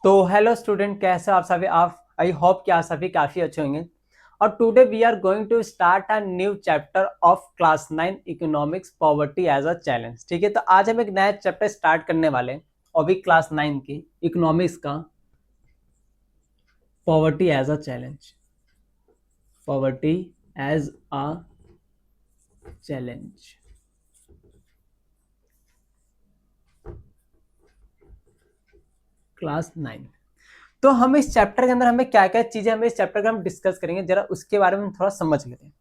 तो hello student, कैसे आप सभी? आप आई होप कि आप सभी काफी अच्छे होंगे। और today we are going to start a new chapter of class 9 economics poverty as a challenge. ठीक है, तो आज हम एक नया चैप्टर स्टार्ट करने वाले हैं और भी क्लास 9 की इकोनॉमिक्स का, poverty as a challenge. Poverty as a challenge, class 9। तो हम इस चैप्टर के अंदर हमें क्या क्या चीजें हमें इस चैप्टर का हम डिस्कस करेंगे, जरा उसके बारे में हम थोड़ा समझ लेते हैं।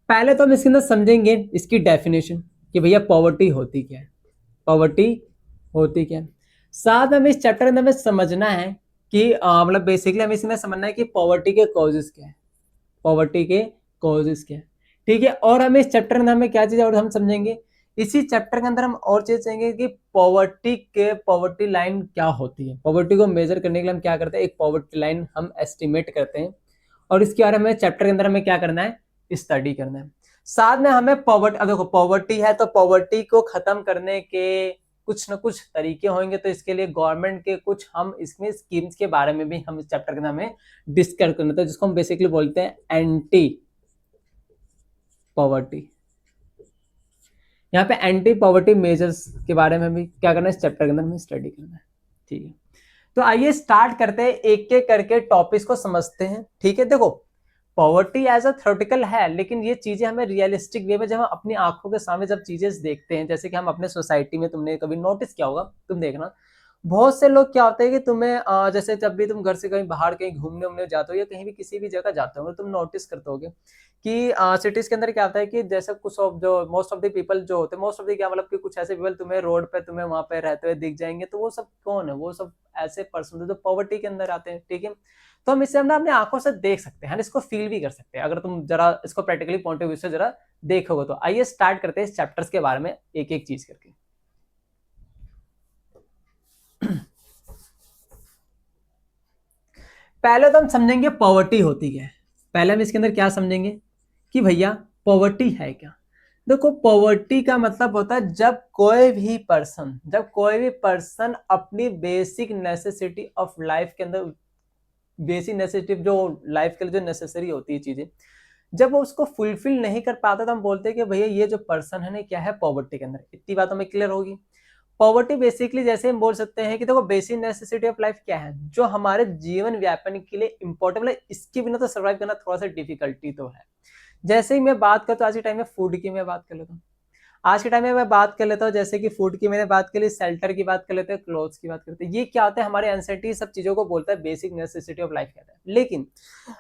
पहले तो हम इसके अंदर समझेंगे इसकी डेफिनेशन कि भैया पॉवर्टी होती क्या है। पॉवर्टी होती क्या है। साथ में हमें इस चैप्टर के अंदर हमें समझना है कि मतलब बेसिकली हमें इसमें समझना है कि पॉवर्टी के कॉजेस क्या है। पॉवर्टी के कॉजेस क्या है, ठीक है। और हमें इस चैप्टर के अंदर हमें क्या चीज और हम समझेंगे, इसी चैप्टर के अंदर हम और चीज समझेंगे कि पॉवर्टी लाइन क्या होती है। पॉवर्टी को मेजर करने के लिए हम क्या करते हैं, एक पॉवर्टी लाइन हम एस्टिमेट करते हैं और इसके बारे में चैप्टर के अंदर हमें क्या करना है, स्टडी करना है। साथ में हमें पॉवर्टी, अब देखो पॉवर्टी है तो पॉवर्टी को खत्म करने के कुछ ना कुछ तरीके होंगे, तो इसके लिए गवर्नमेंट के कुछ हम इसमें स्कीम्स के बारे में भी हम इस चैप्टर के अंदर हमें डिस्कस करना था, जिसको हम बेसिकली बोलते हैं एंटी पॉवर्टी। यहाँ पे एंटी पॉवर्टी मेजर्स के बारे में भी क्या करना है, इस चैप्टर के अंदर हमें स्टडी करना है। ठीक है, तो आइए स्टार्ट करते हैं, एक एक करके टॉपिक्स को समझते हैं। ठीक है, देखो पॉवर्टी एज अ थ्योरेटिकल है, लेकिन ये चीजें हमें रियलिस्टिक वे में जब हम अपनी आंखों के सामने जब चीजें देखते हैं, जैसे कि हम अपने सोसाइटी में, तुमने कभी नोटिस किया होगा, तुम देखना बहुत से लोग क्या होते हैं कि तुम्हें जैसे जब भी तुम घर से कहीं बाहर कहीं घूमने उमने जाते हो या कहीं भी किसी भी जगह जाते हो, तुम नोटिस करते होगे कि सिटीज के अंदर क्या होता है कि जैसे कुछ ऑफ जो मोस्ट ऑफ द पीपल जो होते हैं, मोस्ट ऑफ द क्या मतलब कि कुछ ऐसे पीपल तुम्हें रोड पे तुम्हें वहां पे रहते हुए दिख जाएंगे, तो वो सब कौन है, वो सब ऐसे पर्सन जो पॉवर्टी के अंदर आते हैं। ठीक है, तो हम इसे हम अपने आंखों से देख सकते हैं, इसको फील भी कर सकते हैं अगर तुम जरा इसको प्रैक्टिकली पॉइंट ऑफ व्यू से जरा देखोगे। तो आइए स्टार्ट करते हैं इस चैप्टर्स के बारे में एक एक चीज करके। पहले तो हम समझेंगे पॉवर्टी होती क्या है। पहले हम इसके अंदर क्या समझेंगे कि भैया पॉवर्टी है क्या। देखो पॉवर्टी का मतलब होता है जब कोई भी पर्सन अपनी बेसिक नेसेसिटी ऑफ लाइफ के अंदर, बेसिक नेसेसिटी जो लाइफ के लिए जो नेसेसरी होती है चीजें, जब वो उसको फुलफिल नहीं कर पाता, तो हम बोलते हैं कि भैया ये जो पर्सन है ना क्या है, पॉवर्टी के अंदर। इतनी बात हमें क्लियर होगी। पॉवर्टी बेसिकली जैसे हम बोल सकते हैं कि देखो बेसिक नेसेसिटी ऑफ लाइफ क्या है, जो हमारे जीवन व्यापन के लिए इंपॉर्टेंट, मतलब इसके बिना तो सर्वाइव करना थोड़ा सा डिफिकल्टी तो है। जैसे ही मैं बात करता हूँ आज के टाइम में फूड की मैं बात कर लेता हूँ, आज के टाइम में मैं बात कर लेता हूँ, जैसे कि फूड की मैंने बात कर ली, शेल्टर की बात कर लेते हैं, क्लोथ्स की बात करते हैं। ये क्या होता है, हमारे एनसीईआरटी सब चीजों को बोलता है बेसिक नेसेसिटी ऑफ लाइफ कहता है। लेकिन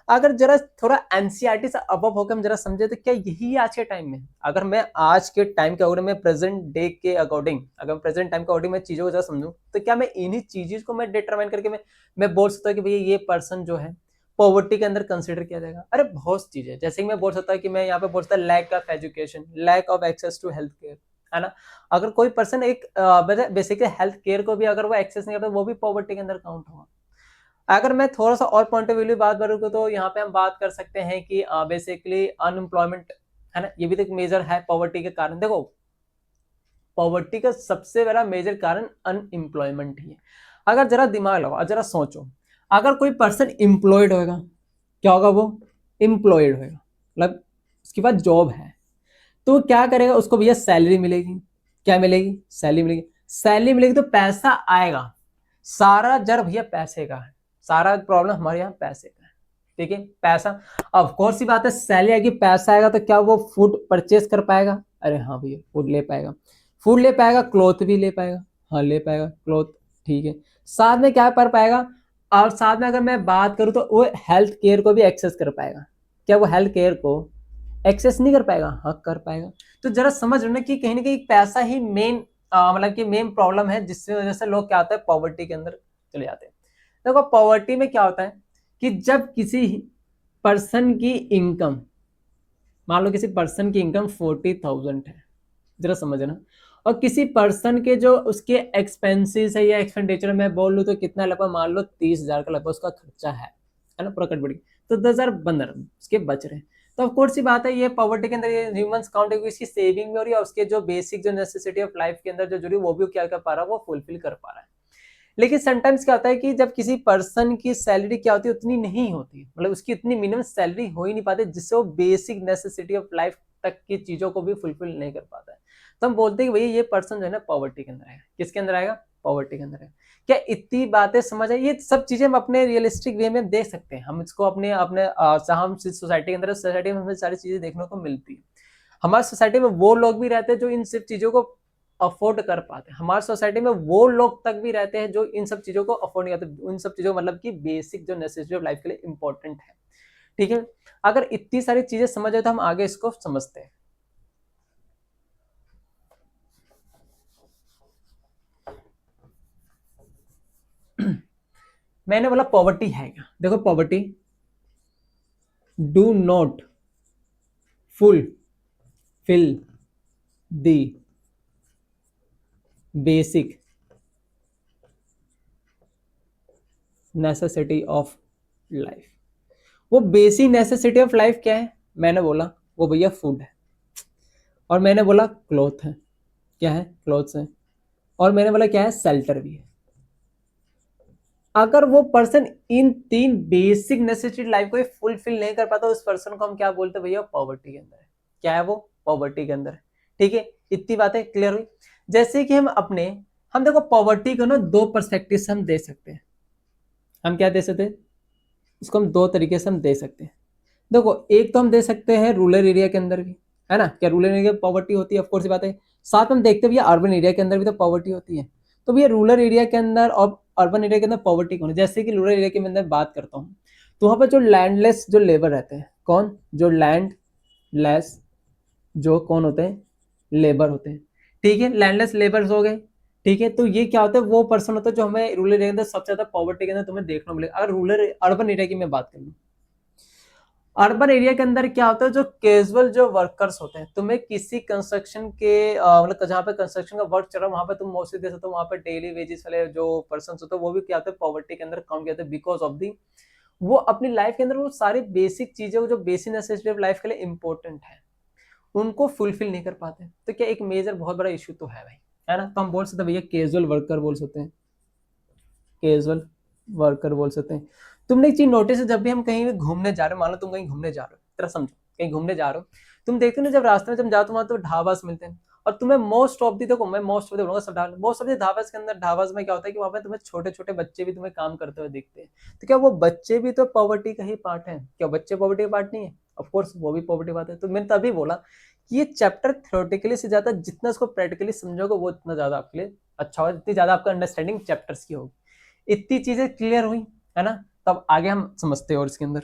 अगर जरा थोड़ा एनसीईआरटी से अबव होकर हम जरा समझे, तो क्या यही आज के टाइम में, अगर मैं आज के टाइम के अकॉर्डिंग, मैं प्रेजेंट डे के अकॉर्डिंग, अगर प्रेजेंट टाइम के अकॉर्डिंग मैं चीजों को जरा समझूं, तो क्या मैं इन्हीं चीजों को मैं डिटरमाइन करके मैं बोल सकता हूँ कि भैया ये पर्सन जो है पॉवर्टी के अंदर कंसिडर किया जाएगा? अरे बहुत चीजें, जैसे कि मैं बोल सकता हूँ कि मैं यहाँ पे बोल सकता lack of education, lack of access to health care, है ना। अगर कोई पर्सन एक बेसिकली हेल्थ केयर को भी अगर वो एक्सेस नहीं करता, वो भी पॉवर्टी के अंदर काउंट होगा। अगर मैं थोड़ा सा और पॉइंट ऑफ व्यू बात करूँ, तो यहाँ पे हम बात कर सकते हैं कि बेसिकली अनएम्प्लॉयमेंट, है ना, ये भी तो एक मेजर है पॉवर्टी के कारण। देखो पॉवर्टी का सबसे बड़ा मेजर कारण अनएम्प्लॉयमेंट ही है। अगर जरा दिमाग लगाओ, जरा सोचो, अगर कोई पर्सन एम्प्लॉयड होगा, क्या होगा, वो एम्प्लॉयड होगा, मतलब उसके पास जॉब है, तो क्या करेगा, उसको भैया सैलरी मिलेगी। क्या मिलेगी, सैलरी मिलेगी। सैलरी मिलेगी तो पैसा आएगा। सारा जर भैया पैसे का है, सारा प्रॉब्लम हमारे यहाँ पैसे का है। ठीक है, पैसा, ऑफ कोर्स सी बात है, सैलरी आएगी, पैसा आएगा, तो क्या वो फूड परचेस कर पाएगा? अरे हाँ भैया, फूड ले पाएगा, फूड ले पाएगा, क्लॉथ भी ले पाएगा, हाँ ले पाएगा क्लॉथ। ठीक है, साथ में क्या कर पाएगा, और साथ में अगर मैं बात करूं, तो वो हेल्थ केयर को भी एक्सेस कर पाएगा। क्या वो हेल्थ केयर को एक्सेस नहीं कर पाएगा? हाँ कर पाएगा। तो जरा समझ रहे ना कि कहीं ना कहीं पैसा ही मेन, मतलब कि मेन प्रॉब्लम है, जिसकी वजह से लोग क्या होता है, पॉवर्टी के अंदर चले जाते हैं। देखो पॉवर्टी में क्या होता है कि जब किसी पर्सन की इनकम, मान लो किसी पर्सन की इनकम 40,000 है, जरा समझना, और किसी पर्सन के जो उसके एक्सपेंसेस है या एक्सपेंडिचर में बोल लूँ, तो कितना लगभग मान लो 30,000 का लगभग उसका खर्चा है ना, पूरा कटबड़ी, तो 10,000 बंद उसके बच रहे हैं। तो ऑफ कोर्स सी बात है, ये पॉवर्टी के अंदर ये ह्यूमंस काउंट है, इसकी सेविंग में हो रही है, और उसके जो बेसिक जो नेसेसिटी ऑफ लाइफ के अंदर जो जुड़ी, वो भी क्या कर पा रहा है, वो फुलफिल कर पा रहा है। लेकिन समटाइम्स क्या होता है कि जब किसी पर्सन की सैलरी क्या होती है उतनी नहीं होती, मतलब उसकी इतनी मिनिमम सैलरी हो ही नहीं पाती जिससे वो बेसिक नेसेसिटी ऑफ लाइफ तक की चीजों को भी फुलफिल नहीं कर पाता है, तो हम बोलते हैं कि भैया ये पर्सन जो है ना पॉवर्टी के अंदर है। किसके अंदर आएगा? पॉवर्टी के अंदर है। क्या इतनी बातें समझ आई? ये सब चीजें हम अपने रियलिस्टिक वे में देख सकते हैं, हम इसको अपने अपने हम सोसाइटी के अंदर, सोसाइटी में हमें सारी चीजें देखने को मिलती है। हमारी सोसाइटी में वो लोग भी रहते हैं जो इन सब चीजों को अफोर्ड कर पाते हैं, हमारी सोसाइटी में वो लोग तक भी रहते हैं जो इन सब चीजों को अफोर्ड नहीं करते, उन सब चीजों मतलब कि बेसिक जो नेसेसिटी ऑफ लाइफ के लिए इंपॉर्टेंट है। ठीक है, अगर इतनी सारी चीजें समझ आए तो हम आगे इसको समझते हैं। मैंने बोला पॉवर्टी है क्या? देखो poverty, do not fulfill the basic necessity of life। वो बेसिक नेसेसिटी ऑफ लाइफ क्या है? मैंने बोला वो भैया फूड है, और मैंने बोला क्लॉथ है। क्या है? क्लॉथ्स है। और मैंने बोला क्या है? शेल्टर भी है। अगर वो पर्सन इन तीन बेसिक नेसेसिटी लाइफ को फुलफिल नहीं कर पाता, उस पर्सन को हम क्या बोलते हैं भैया? पॉवर्टी के अंदर है। क्या है वो? पॉवर्टी के अंदर है। ठीक है, इतनी बातें क्लियर हुई। जैसे कि हम देखो पॉवर्टी को ना दो पर्सपेक्टिव से हम दे सकते हैं। हम क्या दे सकते हैं इसको? हम दो तरीके से हम दे सकते हैं। देखो, एक तो हम दे सकते हैं रूरल एरिया के अंदर भी, है ना? क्या रूरल एरिया में पॉवर्टी होती है? ऑफ कोर्स बात है। साथ में हम देखते भैया अर्बन एरिया के अंदर भी तो पॉवर्टी होती है। तो भैया रूरल एरिया के अंदर और अर्बन एरिया के अंदर पॉवर्टी कौन है? जैसे कि रूरल एरिया के अंदर बात करता हूँ, तो वहां पर जो लैंडलेस जो लेबर रहते हैं, कौन? जो लैंडलेस जो कौन होते हैं? लेबर होते हैं। ठीक है, लैंडलेस लेबर्स हो गए। ठीक है, तो ये क्या होता है? वो पर्सन होता है जो हमें रूरल एरिया के अंदर सबसे ज्यादा पॉवर्टी के अंदर तुम्हें देखने को मिलेगा। अगर रूरल अर्बन एरिया की मैं बात करूँ, अर्बन एरिया के अंदर क्या होता है? जो कैजुअल जो वर्कर्स होते हैं, तुम्हें किसी कंस्ट्रक्शन के मतलब जहाँ पे कंस्ट्रक्शन का वर्क चल रहा है वहां पे तुम मोस्टली देख सकते हो, वहां पे डेली वेजेस वाले जो पर्सन होते हैं वो भी क्या होते हैं? पॉवर्टी के अंदर काउंट किया जाता है, बिकॉज ऑफ दी वो अपनी लाइफ के अंदर वो सारी बेसिक चीजें जो बेसिक नेसेसिटी ऑफ लाइफ के लिए इंपॉर्टेंट है उनको फुलफिल नहीं कर पाते। तो क्या एक मेजर बहुत बड़ा इश्यू तो है भाई, है ना? तो हम बोल सकते हैं भैया कैजुअल वर्कर बोल सकते हैं, कैजुअल वर्कर बोल सकते हैं। तुमने एक चीज नोटिस है, जब भी हम कहीं भी घूमने जा रहे हो, मान लो तुम कहीं घूमने जा रहे हो, तेरा समझो कहीं घूमने जा रहे हो, तुम देखते हो ना जब रास्ते में जब जाओ तुम्हारा तो ढाबास मिलते हैं, और तुम्हें मोस्ट ऑफ दी, देखो मैं मोस्ट ऑफ दी बोलूंगा, सब dhaba most of the dhabas के अंदर, ढाबास में क्या होता है कि वहां पे तुम्हें छोटे छोटे बच्चे भी तुम्हें काम करते हुए दिखते हैं। तो क्या वो बच्चे भी तो पॉवर्टी का ही पार्ट है? क्या बच्चे पॉवर्टी का पार्ट नहीं है? ऑफकोर्स वो भी पॉवर्टी पार्ट है। तो मैंने तभी बोला कि ये चैप्टर थ्योरेटिकली से ज्यादा जितना इसको प्रैक्टिकली समझोगे वो इतना ज्यादा आपके लिए अच्छा होगा, जितनी ज्यादा आपका अंडरस्टैंडिंग चैप्टर्स की होगी। इतनी चीजें क्लियर हुई, है ना? तब आगे हम समझते हैं और इसके अंदर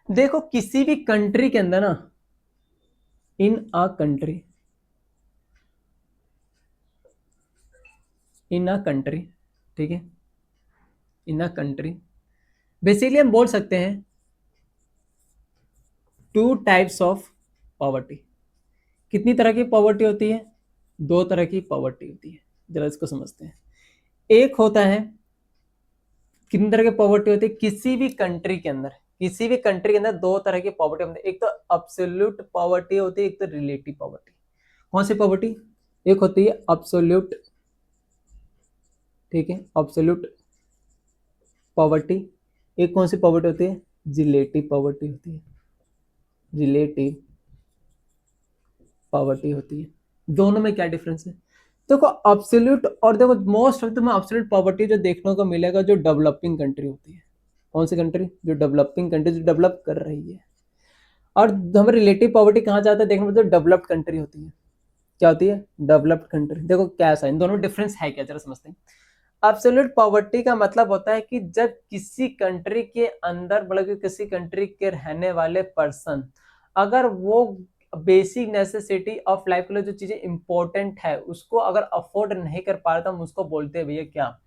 देखो किसी भी कंट्री के अंदर ना, इन a country, in a country, ठीक है, इन अ कंट्री बेसिकली हम बोल सकते हैं टू टाइप्स ऑफ पॉवर्टी। कितनी तरह की पॉवर्टी होती है? दो तरह की पॉवर्टी होती है। जरा इसको समझते हैं। एक होता है, कितनी तरह की पॉवर्टी होती है किसी भी कंट्री के अंदर? किसी भी कंट्री के अंदर दो तरह की पॉवर्टी होती है, एक तो अब्सोल्यूट पॉवर्टी होती है, एक तो रिलेटिव पॉवर्टी। कौन सी पॉवर्टी? एक होती है अब्सोल्यूट, ठीक है, अब्सोल्यूट पॉवर्टी। एक कौन सी पॉवर्टी होती है? रिलेटिव पॉवर्टी होती है, रिलेटिव पॉवर्टी होती है। दोनों में क्या डिफरेंस है? देखो अब्सोल्यूट और देखो मोस्ट ऑफ तुम्हें अब्सोल्यूट पॉवर्टी जो देखने को मिलेगा जो डेवलपिंग कंट्री होती है। कौन सी कंट्री? जो डेवलपिंग कंट्री, जो डेवलप कर रही है। और हमें रिलेटिव पॉवर्टी कहाँ जाता है देखने में? जो डेवलप्ड कंट्री होती है। क्या होती है? Developed country. देखो क्या है, इन दोनों डिफरेंस है क्या, जरा समझते हैं। एब्सोल्यूट पॉवर्टी का मतलब होता है कि जब किसी कंट्री के अंदर, मतलब कि किसी कंट्री के रहने वाले पर्सन, अगर वो बेसिक नेसेसिटी ऑफ लाइफ के लिए जो चीजें इंपॉर्टेंट है उसको अगर अफोर्ड नहीं कर पा रहा, तो हम उसको बोलते हैं भैया क्या?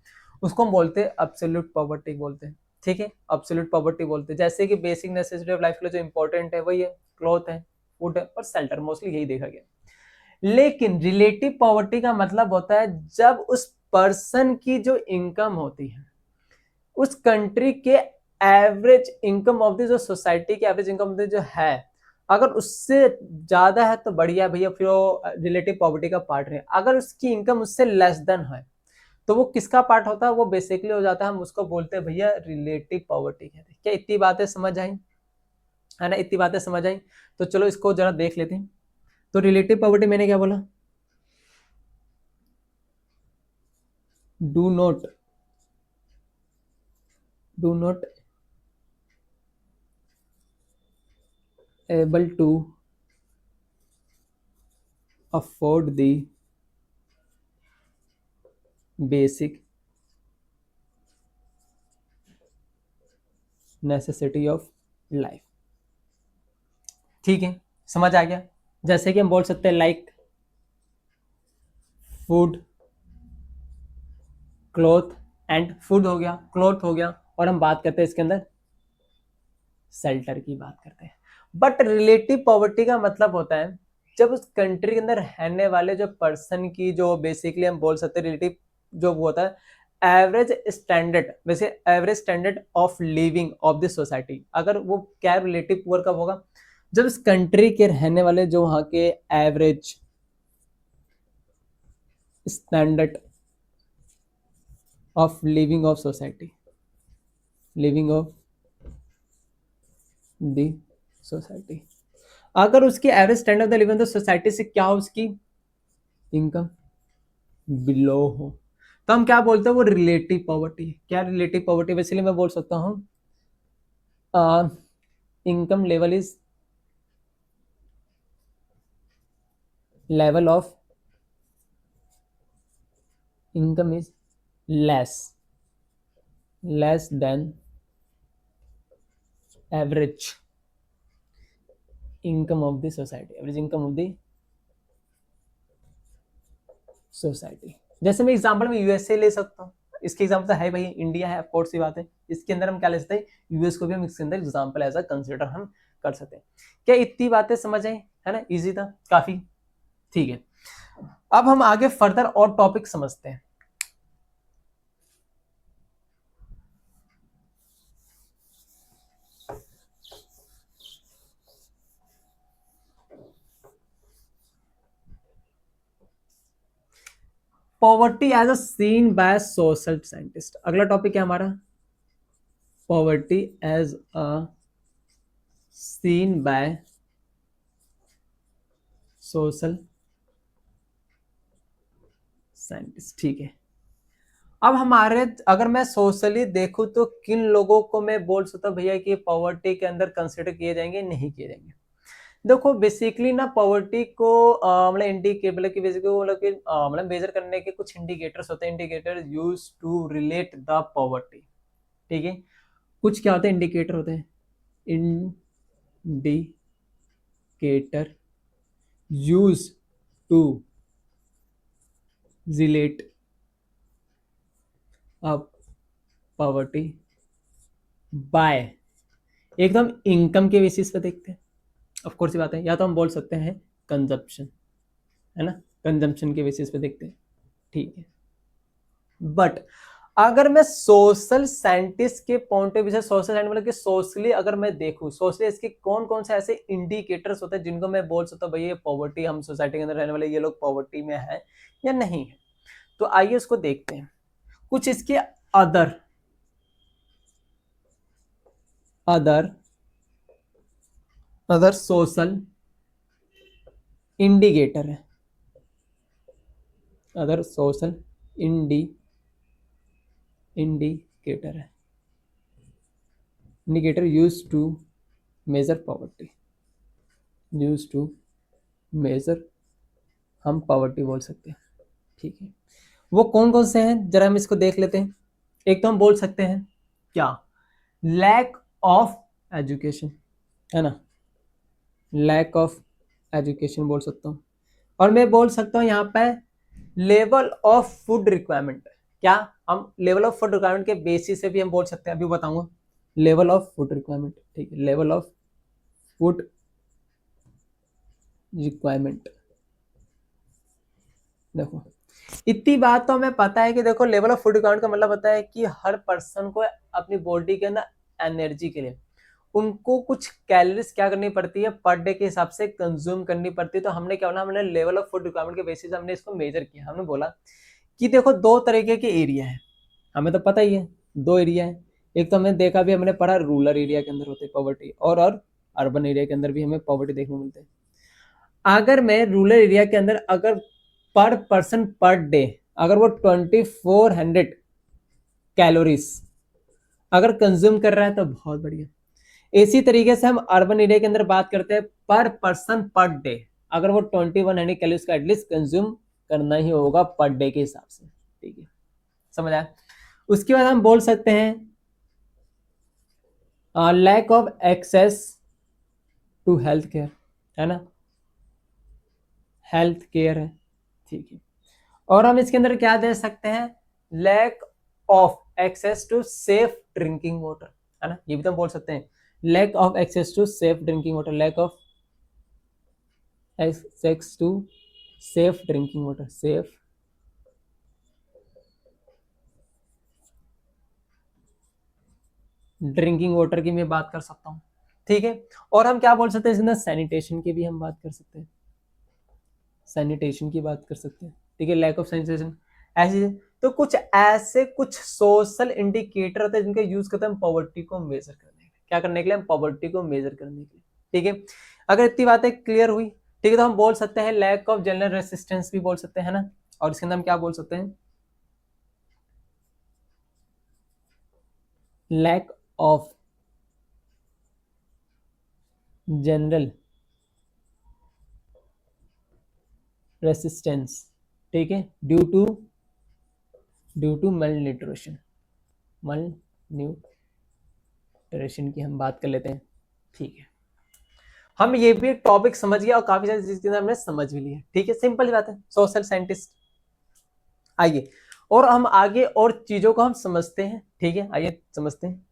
उसको हम बोलते हैं एब्सोल्यूट पॉवर्टी बोलते हैं। ठीक है, एब्सोल्यूट पॉवर्टी बोलते हैं। जैसे कि बेसिक नेसेसिटी ऑफ लाइफ के लिए जो इंपॉर्टेंट है वही है क्लॉथ है, फूड है और शेल्टर, मोस्टली यही देखा गया। लेकिन रिलेटिव पॉवर्टी का मतलब होता है जब उस पर्सन की जो इनकम होती है उस कंट्री के एवरेज इनकम ऑफ द, जो सोसाइटी की एवरेज इनकम जो है, अगर उससे ज्यादा है तो बढ़िया भैया, फिर वो रिलेटिव पॉवर्टी का पार्ट है। अगर उसकी इनकम उससे लेस देन है तो वो किसका पार्ट होता है, वो बेसिकली हो जाता है, हम उसको बोलते हैं भैया रिलेटिव पॉवर्टी कहते हैं। क्या इतनी बातें समझ आई, है ना, इतनी बातें समझ आई। तो चलो इसको जरा देख लेते हैं। तो रिलेटिव पॉवर्टी मैंने क्या बोला, do not able to afford the basic necessity of life. ठीक है, समझ आ गया। जैसे कि हम बोल सकते हैं like food, cloth and food हो गया, क्लॉथ हो गया, और हम बात करते हैं इसके अंदर शेल्टर की बात करते हैं। बट रिलेटिव पॉवर्टी का मतलब होता है जब उस कंट्री के अंदर रहने वाले जो पर्सन की, जो बेसिकली हम बोल सकते हैं रिलेटिव, जो वो होता है एवरेज स्टैंडर्ड, वैसे average standard of living of the society. अगर वो क्या रिलेटिव पुअर कब होगा, जब इस कंट्री के रहने वाले जो वहां के average standard of living of society, living of the society, अगर उसकी average standard of the living of the society से क्या हो, उसकी इनकम बिलो हो, तो हम क्या बोलते हैं, वो रिलेटिव पॉवर्टी। क्या रिलेटिव पॉवर्टी, बेसिकली मैं बोल सकता हूँ income level is level of income is less than average income of the society, average income of the society. जैसे मैं एग्जांपल में यूएसए ले सकता हूँ, इसके एग्जांपल तो है भाई, इंडिया है ऑफकोर्स, सी बात है। इसके अंदर हम क्या ले सकते हैं, यूएस को भी हम इसके अंदर एग्जांपल एज अ कंसिडर हम कर सकते हैं। क्या इतनी बातें समझ आई, है ना, इजी था काफी। ठीक है, अब हम आगे फर्दर और टॉपिक समझते हैं। Poverty as a seen by social scientist, अगला टॉपिक है हमारा poverty as a seen by social scientist. ठीक है, अब हमारे, अगर मैं सोशली देखूं तो किन लोगों को मैं बोल सकता हूँ भैया कि पॉवर्टी के अंदर कंसिडर किए जाएंगे, नहीं किए जाएंगे। देखो बेसिकली ना पॉवर्टी को मतलब इंडिकेट, मतलब कि बेसिकली मतलब कि मतलब मेजर करने के कुछ इंडिकेटर्स होते हैं, indicator use to relate the poverty. ठीक है, कुछ क्या होते हैं, इंडिकेटर होते हैं, indicator use to relate up poverty by, एकदम इनकम के बेसिस पे देखते हैं। ऑफ कोर्स ये बात है, या तो हम बोल सकते हैं कंजप्शन, है ना, कंजम्पशन के बेसिस पे देखते हैं। ठीक है, बट अगर मैं सोशल साइंटिस्ट के पॉइंट ऑफ व्यू से, सोशल साइंटिस्ट मतलब कि सोशली अगर मैं देखूं, सोशली इसके कौन कौन से ऐसे इंडिकेटर्स होते हैं जिनको मैं बोल सकता हूँ भैया ये पॉवर्टी, हम सोसाइटी के अंदर रहने वाले ये लोग पॉवर्टी में है या नहीं है, तो आइए उसको देखते हैं। कुछ इसके other other other social indicator है, अदर सोशल इंडिकेटर है, indicator use to measure poverty, use to measure, हम पॉवर्टी बोल सकते हैं। ठीक है, वो कौन कौन से हैं जरा हम इसको देख लेते हैं। एक तो हम बोल सकते हैं क्या, लैक ऑफ एजुकेशन, है ना, लैक ऑफ एजुकेशन बोल सकता हूँ। और मैं बोल सकता हूँ यहाँ पे लेवल ऑफ फूड रिक्वायरमेंट। क्या, हम लेवल ऑफ फूड रिक्वायरमेंट के बेसिस से भी हम बोल सकते हैं, अभी बताऊंगा लेवल ऑफ फूड रिक्वायरमेंट। ठीक है, लेवल ऑफ फूड रिक्वायरमेंट। देखो इतनी बात तो हमें पता है कि देखो लेवल ऑफ फूड रिक्वायरमेंट का मतलब होता है कि हर पर्सन को अपनी बॉडी के अंदर एनर्जी के लिए उनको कुछ कैलोरीज क्या करनी पड़ती है, पर डे के हिसाब से कंज्यूम करनी पड़ती है। तो हमने क्या बोला, हमने लेवल ऑफ फूड रिक्वायरमेंट के बेसिस हमने इसको मेजर किया। हमने बोला कि देखो दो तरीके के एरिया है, हमें तो पता ही है दो एरिया है। एक तो हमने देखा भी, हमने पढ़ा रूरल एरिया के अंदर होते पॉवर्टी, और अर्बन एरिया के अंदर भी हमें पॉवर्टी देखने को मिलते हैं। अगर मैं रूरल एरिया के अंदर अगर पर पर्सन पर डे अगर वो 2400 कैलोरीज अगर कंज्यूम कर रहा है तो बहुत बढ़िया। इसी तरीके से हम अर्बन एरिया के अंदर बात करते हैं, पर पर्सन पर डे अगर वो 2100 कैलोरीज का एटलीस्ट कंज्यूम करना ही होगा पर डे के हिसाब से। ठीक है, समझ आया। उसके बाद हम बोल सकते हैं lack of access to health care, है ना, हेल्थ केयर है। ठीक है, और हम इसके अंदर क्या दे सकते हैं, lack of access to safe drinking water, है ना, ये भी तो हम बोल सकते हैं, lack of access to safe drinking water, lack of access to safe drinking water, safe drinking water की मैं बात कर सकता हूँ। ठीक है, और हम क्या बोल सकते हैं इसके अंदर, सैनिटेशन की भी हम बात कर सकते हैं, सैनिटेशन की बात कर सकते हैं। ठीक है, लैक ऑफ सैनिटेशन ऐसी। तो कुछ ऐसे कुछ सोशल इंडिकेटर होते हैं जिनका यूज करते हैं हम पॉवर्टी को मेजर करने के लिए, क्या करने के लिए, हम पॉवर्टी को मेजर करने के लिए। ठीक है, अगर इतनी बातें क्लियर हुई, ठीक है, तो हम बोल सकते हैं लैक ऑफ जनरल रेसिस्टेंस भी बोल सकते हैं ना, और इसके अंदर हम क्या बोल सकते हैं, लैक ऑफ जनरल रेसिस्टेंस। ठीक है, ड्यू टू मल न्यूट्रिशन की हम बात कर लेते हैं। ठीक है, हम ये भी एक टॉपिक समझ गया और काफी सारी चीजें हमने समझ भी ली है। ठीक है, सिंपल बात है, सोशल साइंटिस्ट। आइए और हम आगे और चीजों को हम समझते हैं। ठीक है, आइए समझते हैं।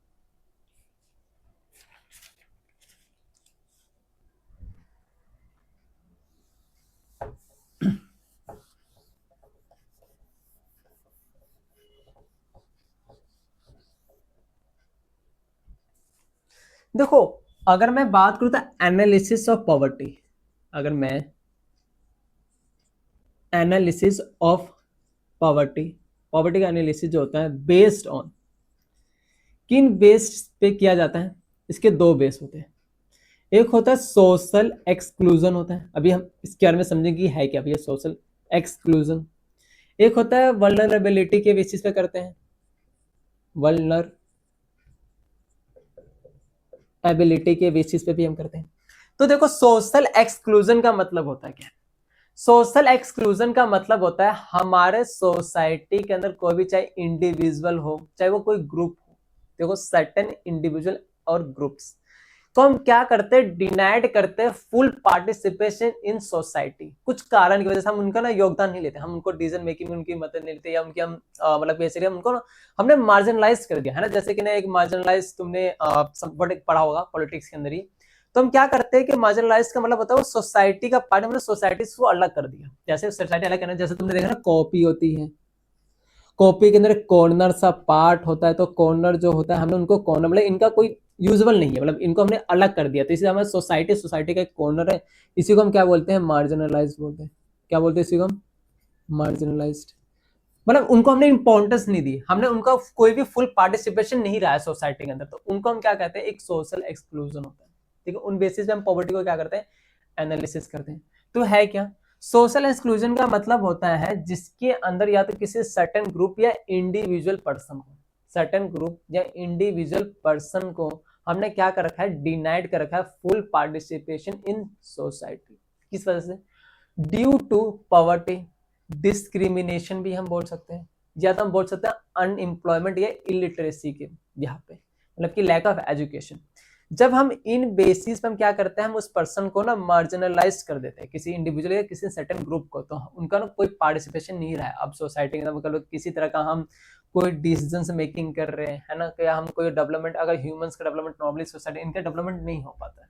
देखो, अगर मैं बात करूं तो एनालिसिस ऑफ पॉवर्टी, अगर मैं एनालिसिस ऑफ पॉवर्टी, पॉवर्टी का एनालिसिस जो होता है बेस्ड ऑन किन बेस पे किया जाता है, इसके दो बेस होते हैं। एक होता है सोशल एक्सक्लूजन होता है, अभी हम इसके बारे में समझेंगे है क्या भैया सोशल एक्सक्लूजन। एक होता है वल्नरेबिलिटी के बेसिस पे करते हैं, वल्नरेबिलिटी के बेसिस पे भी हम करते हैं। तो देखो सोशल एक्सक्लूजन का मतलब होता है क्या, सोशल एक्सक्लूजन का मतलब होता है हमारे सोसाइटी के अंदर कोई भी, चाहे इंडिविजुअल हो चाहे वो कोई ग्रुप हो, देखो सर्टेन इंडिविजुअल और ग्रुप्स को हम क्या करते हैं, डिनाइड करते हैं फुल पार्टिसिपेशन इन सोसाइटी। कुछ कारण की वजह से हम उनका ना योगदान नहीं लेते, हम उनको डिसीजन मेकिंग में उनकी मदद नहीं लेते, या उनकी हम मतलब बेसिकली उनको ना हमने मार्जिनलाइज कर दिया है ना। जैसे कि ना एक मार्जिनलाइज तुमने पढ़ा होगा पॉलिटिक्स के अंदर ही, तो हम क्या करते हैं कि मार्जिनलाइज का मतलब होता है वो सोसाइटी का पार्ट, हमने सोसाइटी को अलग कर दिया। जैसे सोसाइटी अलग करना, जैसे तुमने देखा ना कॉपी होती है, कॉपी के अंदर कॉर्नर सा पार्ट होता है, तो कॉर्नर जो होता है हमने उनको कॉर्नर मतलब इनका कोई यूजुअल नहीं है, मतलब इनको हमने अलग कर दिया। तो इसलिए हमारे सोसाइटी का एक कॉर्नर है, इसी को हम क्या बोलते हैं, मार्जिनलाइज बोलते हैं। क्या बोलते हैं इसी को हम, मार्जिनलाइज्ड। मतलब उनको हमने इंपॉर्टेंस नहीं दी, हमने उनका कोई भी फुल पार्टिसिपेशन नहीं रहा है सोसाइटी के अंदर, तो उनको हम क्या कहते हैं, एक सोशल एक्सक्लूजन होता है। ठीक है, उन बेसिस पे हम पॉवर्टी को क्या करते हैं, एनालिसिस करते हैं। तो है क्या, सोशल एक्सक्लूजन का मतलब होता है जिसके अंदर या तो किसी सर्टेन ग्रुप या इंडिविजुअल पर्सन को, सर्टेन ग्रुप या इंडिविजुअल पर्सन को हमने क्या कर रखा है, डिनाइड कर रखा है फुल पार्टिसिपेशन इन सोसाइटी। किस वजह से, ड्यू टू पॉवर्टी, डिस्क्रिमिनेशन भी हम बोल सकते हैं, या तो हम बोल सकते हैं अनएम्प्लॉयमेंट या इलिटरेसी के यहाँ पे, मतलब कि लैक ऑफ एजुकेशन। जब हम इन बेसिस पे हम क्या करते हैं, हम उस पर्सन को ना मार्जिनलाइज कर देते हैं, किसी इंडिविजुअल या किसी सर्टेन ग्रुप को, तो उनका ना कोई पार्टिसिपेशन नहीं रहा है अब सोसाइटी के अंदर, मतलब किसी तरह का हम कोई डिसीजन मेकिंग कर रहे हैं, है ना, या हम कोई डेवलपमेंट, अगर ह्यूमंस का डेवलपमेंट नॉर्मली सोसाइटी इनका डेवलपमेंट नहीं हो पाता है।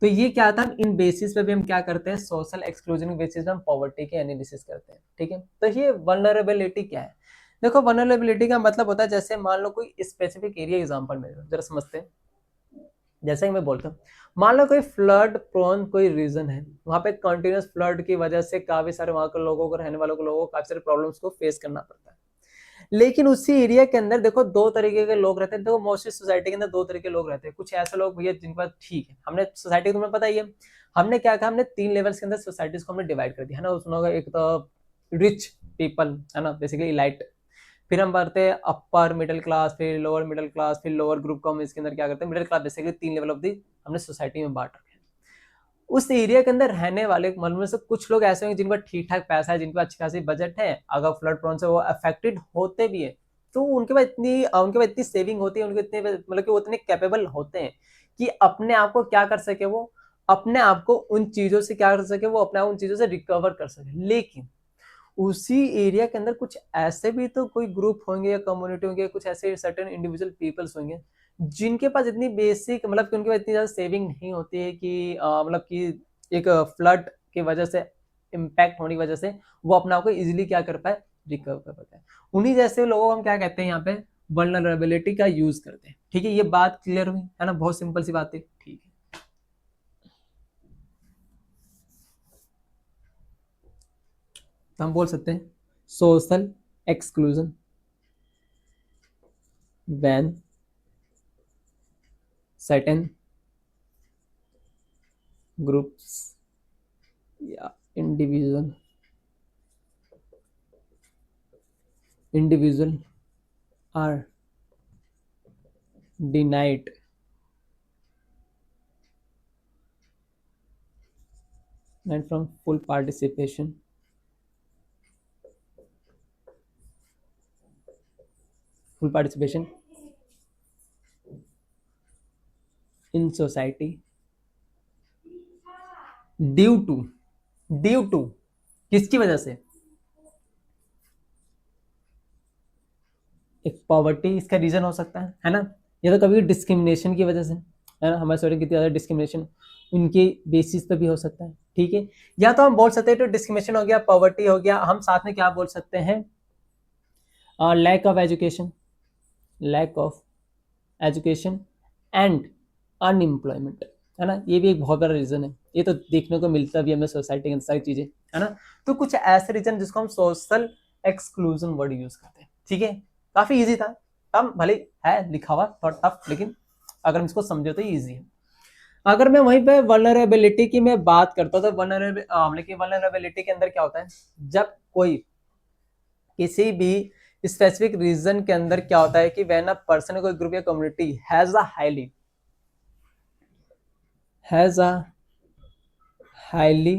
तो ये क्या था, इन बेसिस पे भी हम क्या करते हैं, सोशल एक्सक्लूजन बेसिस पे हम पॉवर्टी के एनालिसिस करते हैं। ठीक है, तो ये वल्नरेबिलिटी क्या है, देखो वल्नरेबिलिटी का मतलब होता है, जैसे मान लो कोई स्पेसिफिक एरिया एग्जांपल में जरा समझते हैं। जैसे कि मैं बोलता हूँ, मान लो कोई फ्लड प्रोन कोई रीजन है, वहां पे कंटिन्यूस फ्लड की वजह से काफी सारे वहां के लोगों को, रहने वालों को, लोगों को काफी सारे प्रॉब्लम्स को फेस करना पड़ता है। लेकिन उसी एरिया के अंदर देखो दो तरीके के लोग रहते हैं। देखो मोस्टली सोसाइटी के अंदर दो तरीके के लोग रहते हैं। कुछ ऐसे लोग भैया जिनके पास ठीक है, हमने सोसाइटी को तुम्हें पता ही है, हमने क्या कहा, हमने 3 लेवल्स के अंदर सोसाइटीज को हमने डिवाइड कर दिया है ना। उसमें होगा एक तो रिच पीपल है ना, बेसिकली इलाइट, फिर हम बढ़ते हैं अपर मिडिल क्लास, फिर लोअर मिडिल क्लास, फिर लोअर ग्रुप को हम इसके अंदर क्या करते हैं, middle class. Basically 3 level of the हमने सोसाइटी में बांट रखे हैं। उस एरिया के अंदर रहने वाले मन में से कुछ लोग ऐसे होंगे जिनका ठीक ठाक पैसा है, जिनके पास अच्छी खासी बजट है, अगर फ्लड प्रोन से वो अफेक्टेड होते भी है तो उनके पास इतनी सेविंग होती है, उनके इतने मतलब कि वो इतने कैपेबल होते हैं कि अपने आप को क्या कर सके, वो अपने आप को उन चीजों से क्या कर सके, वो अपने आप उन चीजों से रिकवर कर सके। लेकिन उसी एरिया के अंदर कुछ ऐसे भी तो कोई ग्रुप होंगे या कम्युनिटी होंगे, कुछ ऐसे सर्टेन इंडिविजुअल पीपल्स होंगे जिनके पास इतनी बेसिक मतलब कि उनके पास इतनी ज्यादा सेविंग नहीं होती है कि मतलब कि एक फ्लड की वजह से, इम्पैक्ट होने की वजह से वो अपना को इजीली क्या कर पाए, रिकवर कर पाए। उन्हीं जैसे लोगों को हम क्या कहते हैं यहाँ पे, वल्नरेबिलिटी का यूज करते हैं। ठीक है, ये बात क्लियर हुई है ना, बहुत सिंपल सी बात है। ठीक है, तो हम बोल सकते हैं social exclusion when certain groups या individual are denied and from full participation in society due to किसकी वजह से, एक पॉवर्टी इसका रीजन हो सकता है ना, या तो कभी डिस्क्रिमिनेशन की वजह से, है ना, हमारे स्टूडेंट कितनी ज़्यादा डिस्क्रिमिनेशन उनके बेसिस पे भी हो सकता है। ठीक है, या तो हम बोल सकते हैं तो डिस्क्रिमिनेशन हो गया, पॉवर्टी हो गया, हम साथ में क्या बोल सकते हैं, lack of education, lack of education and unemployment, है ना, ये भी एक बहुत बड़ा रीजन है। ये तो देखने को मिलता भी हमें सोसाइटी के अंदर सारी चीजें, है ना। तो कुछ ऐसे रीजन जिसको हम सोशल एक्सक्लूजन वर्ड यूज करते हैं। ठीक है, काफी इजी था, कम भले है लिखा हुआ थोड़ा टफ, लेकिन अगर हम इसको समझे तो इजी है। अगर मैं वहीं पे वल्नरेबिलिटी की मैं बात करता हूँ तो वल्नरेबिलिटी के अंदर क्या होता है, जब कोई किसी भी स्पेसिफिक रीजन के अंदर क्या होता है कि व्हेन अ पर्सन, कोई ग्रुप या community has a highly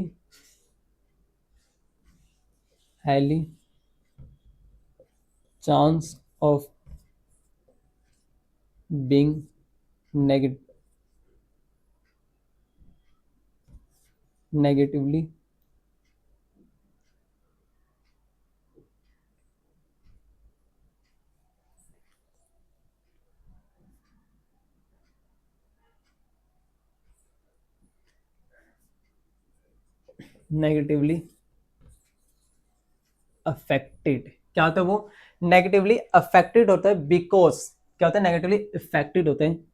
chance of being negatively affected, क्या होता है वो नेगेटिवली अफेक्टेड होता है, बिकॉज क्या होता है, नेगेटिवली अफेक्टेड होते हैं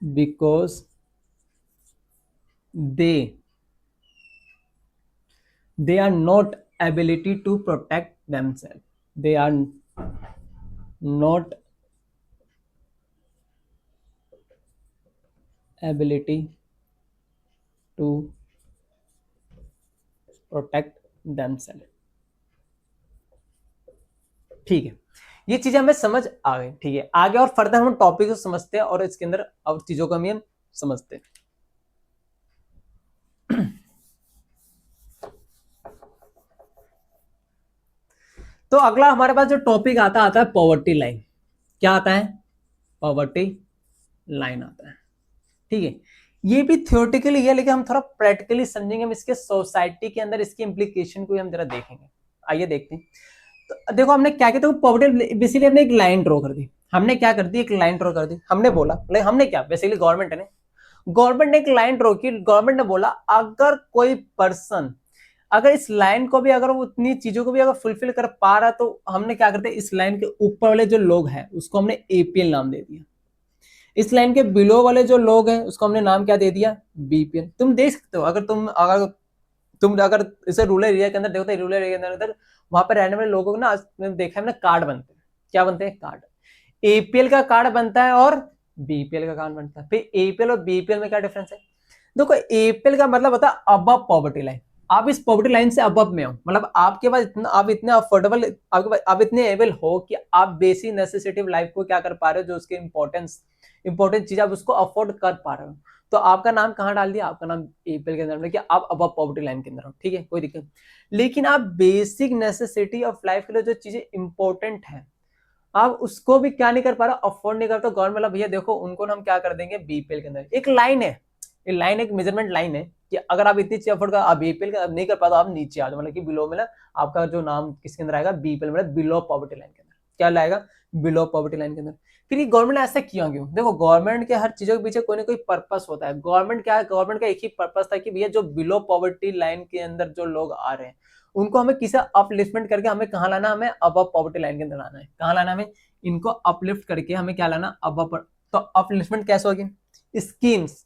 because they are not ability to protect themselves, they are not ability to protect themselves। ठीक है, ये चीजें हमें समझ आ गई। ठीक है, आगे और फर्दर हम टॉपिक को समझते हैं और इसके अंदर और चीजों को हम समझते हैं। तो अगला हमारे पास जो टॉपिक आता है पॉवर्टी लाइन। क्या आता है, पॉवर्टी लाइन आता है। ठीक है, ये भी थ्योरेटिकली है, लेकिन हम थोड़ा प्रैक्टिकली समझेंगे, हम इसके सोसाइटी के अंदर इसकी इंप्लीकेशन को हम जरा देखेंगे। आइए देखते हैं। तो देखो हमने क्या किया, तो पॉवर्टी बेसिकली हमने एक लाइन ड्रॉ कर दी। हमने क्या कर दी, एक लाइन ड्रॉ कर दी। हमने बोला, हमने क्या, बेसिकली गवर्नमेंट ने एक लाइन ड्रॉ की। गवर्नमेंट ने बोला अगर कोई पर्सन, अगर इस लाइन को भी, अगर वो उतनी चीजों को भी अगर फुलफिल कर पा रहा, तो हमने क्या करते हैं, इस लाइन के ऊपर वाले जो लोग हैं उसको हमने एपीएल नाम दे दिया। इस लाइन के बिलो वाले जो लोग हैं उसको हमने नाम क्या दे दिया, बीपीएल। तुम देख सकते हो, अगर इसे रूरल एरिया के अंदर देखो तो रूरल एरिया के अंदर वहां पर रहने वाले लोगों को ना, देखा है हमने, कार्ड बनते हैं। क्या बनते हैं? कार्ड। एपीएल का कार्ड बनता है और बीपीएल का कार्ड बनता है। फिर एपीएल और बीपीएल में क्या डिफरेंस है? देखो, एपीएल का मतलब होता है अबव पॉवर्टी लाइन। आप इस पॉवर्टी लाइन से अबव में हो, मतलब आपके पास इतना, आप इतने अफोर्डेबल, आपके पास आप इतने एबल हो कि आप बेसिक नेसेसिटी लाइफ को क्या कर पा रहे हो, जो उसके इंपॉर्टेंट चीज आप उसको अफोर्ड कर पा रहे हो। तो आपका नाम कहाँ डाल दिया? आपका नाम एपीएल के अंदर में, कि आप अबव पॉवर्टी लाइन के अंदर हो, ठीक है, कोई दिक्कत। लेकिन आप बेसिक नेसेसिटी ऑफ लाइफ के लिए जो चीजें इंपॉर्टेंट है, आप उसको भी क्या नहीं कर पा रहा, अफोर्ड नहीं करते। गवर्नमेंट वाला भैया देखो, उनको हम क्या कर देंगे, बीपीएल के अंदर एक लाइन है, ये लाइन एक मेजरमेंट लाइन है कि अगर आप इतनी चीज अफोर्ड कर, आप बीपीएल का नहीं कर पाते, आप नीचे आ जाओ, मतलब कि बिलो में ना, आपका जो नाम किसके अंदर आएगा, बीपीएल में, बिलो पॉवर्टी लाइन के अंदर। क्या लाएगा? बिलो पॉवर्टी लाइन के अंदर। फिर ये गवर्नमेंट ने ऐसा किया क्यों? देखो, गवर्नमेंट के हर चीजों के पीछे कोई ना कोई पर्पस होता है। गवर्नमेंट क्या है? गवर्नमेंट का एक ही पर्पस था कि भैया जो बिलो पॉवर्टी लाइन के अंदर जो लोग आ रहे हैं, उनको हमें किसी अपलिफ्टमेंट करके हमें कहाँ लाना, हमें अबव पॉवर्टी लाइन के अंदर लाना है। कहाँ लाना हमें? इनको अपलिफ्ट करके हमें क्या लाना, अबव। तो अपलिफ्टमेंट कैसे होगी? स्कीम्स,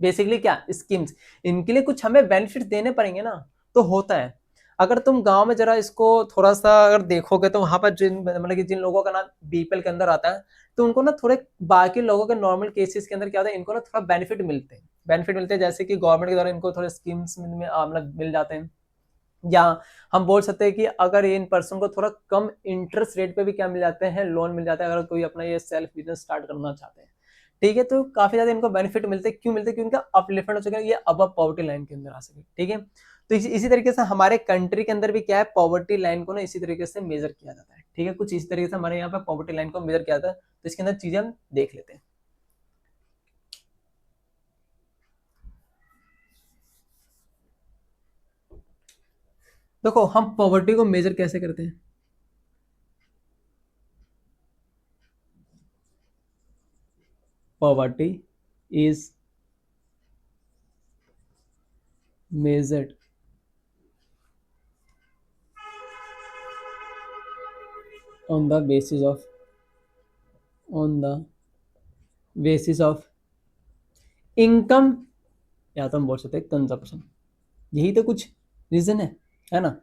बेसिकली क्या, स्कीम्स। इनके लिए कुछ हमें बेनिफिट देने पड़ेंगे ना, तो होता है। अगर तुम गांव में जरा इसको थोड़ा सा अगर देखोगे, तो वहां पर मतलब कि जिन लोगों का नाम बीपीएल के अंदर आता है, तो उनको ना थोड़े बाकी लोगों के नॉर्मल केसेस के अंदर क्या होता है, इनको ना थोड़ा बेनिफिट मिलते हैं, जैसे कि गवर्नमेंट के द्वारा इनको थोड़े स्कीम्स मतलब मिल जाते हैं। या हम बोल सकते हैं कि अगर इन पर्सन को थोड़ा कम इंटरेस्ट रेट पे भी क्या मिल जाते हैं, लोन मिल जाता है, अगर कोई अपना ये सेल्फ बिजनेस स्टार्ट करना चाहते हैं, ठीक है। तो काफी ज्यादा इनको बेनिफिट मिलते हैं। क्यों मिलते हैं? क्योंकि इनका अपलिफ्टमेंट हो चुका है, ये अबव पॉवर्टी लाइन के अंदर आ सके, ठीक है। तो इसी तरीके से हमारे कंट्री के अंदर भी क्या है, पॉवर्टी लाइन को ना इसी तरीके से मेजर किया जाता है, ठीक है। कुछ इसी तरीके से हमारे यहाँ पे पॉवर्टी लाइन को मेजर किया जाता है। तो इसके अंदर चीजें हम देख लेते हैं। देखो, हम पॉवर्टी को मेजर कैसे करते हैं? Poverty is measured on the basis of income, या तो हम बोल सकते हैं कंजप्शन। यही तो कुछ रीजन है ना।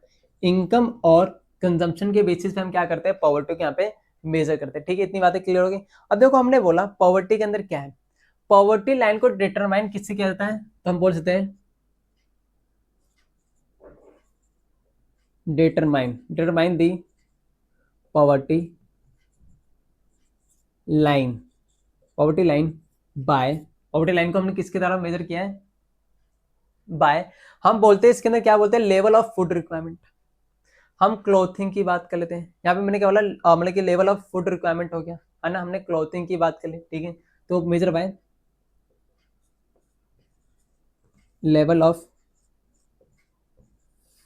इनकम और कंजम्पशन के बेसिस पे हम क्या करते हैं, पॉवर्टी को यहाँ पे मेजर करते हैं, ठीक है। इतनी बातें क्लियर हो गई। अब देखो, हमने बोला पॉवर्टी के अंदर क्या है, पॉवर्टी लाइन को डिटरमाइन किससे किया जाता है, तो हम बोल सकते हैं determine the poverty line, poverty line by, poverty line को हमने किसके द्वारा मेजर किया है, बाय, हम बोलते हैं इसके अंदर क्या बोलते हैं, लेवल ऑफ फूड रिक्वायरमेंट। हम क्लोथिंग की बात कर लेते हैं। यहाँ पे मैंने क्या बोला, मतलब कि लेवल ऑफ फूड रिक्वायरमेंट हो गया, है ना। हमने क्लोथिंग की बात कर ली, ठीक है। तो measure by level of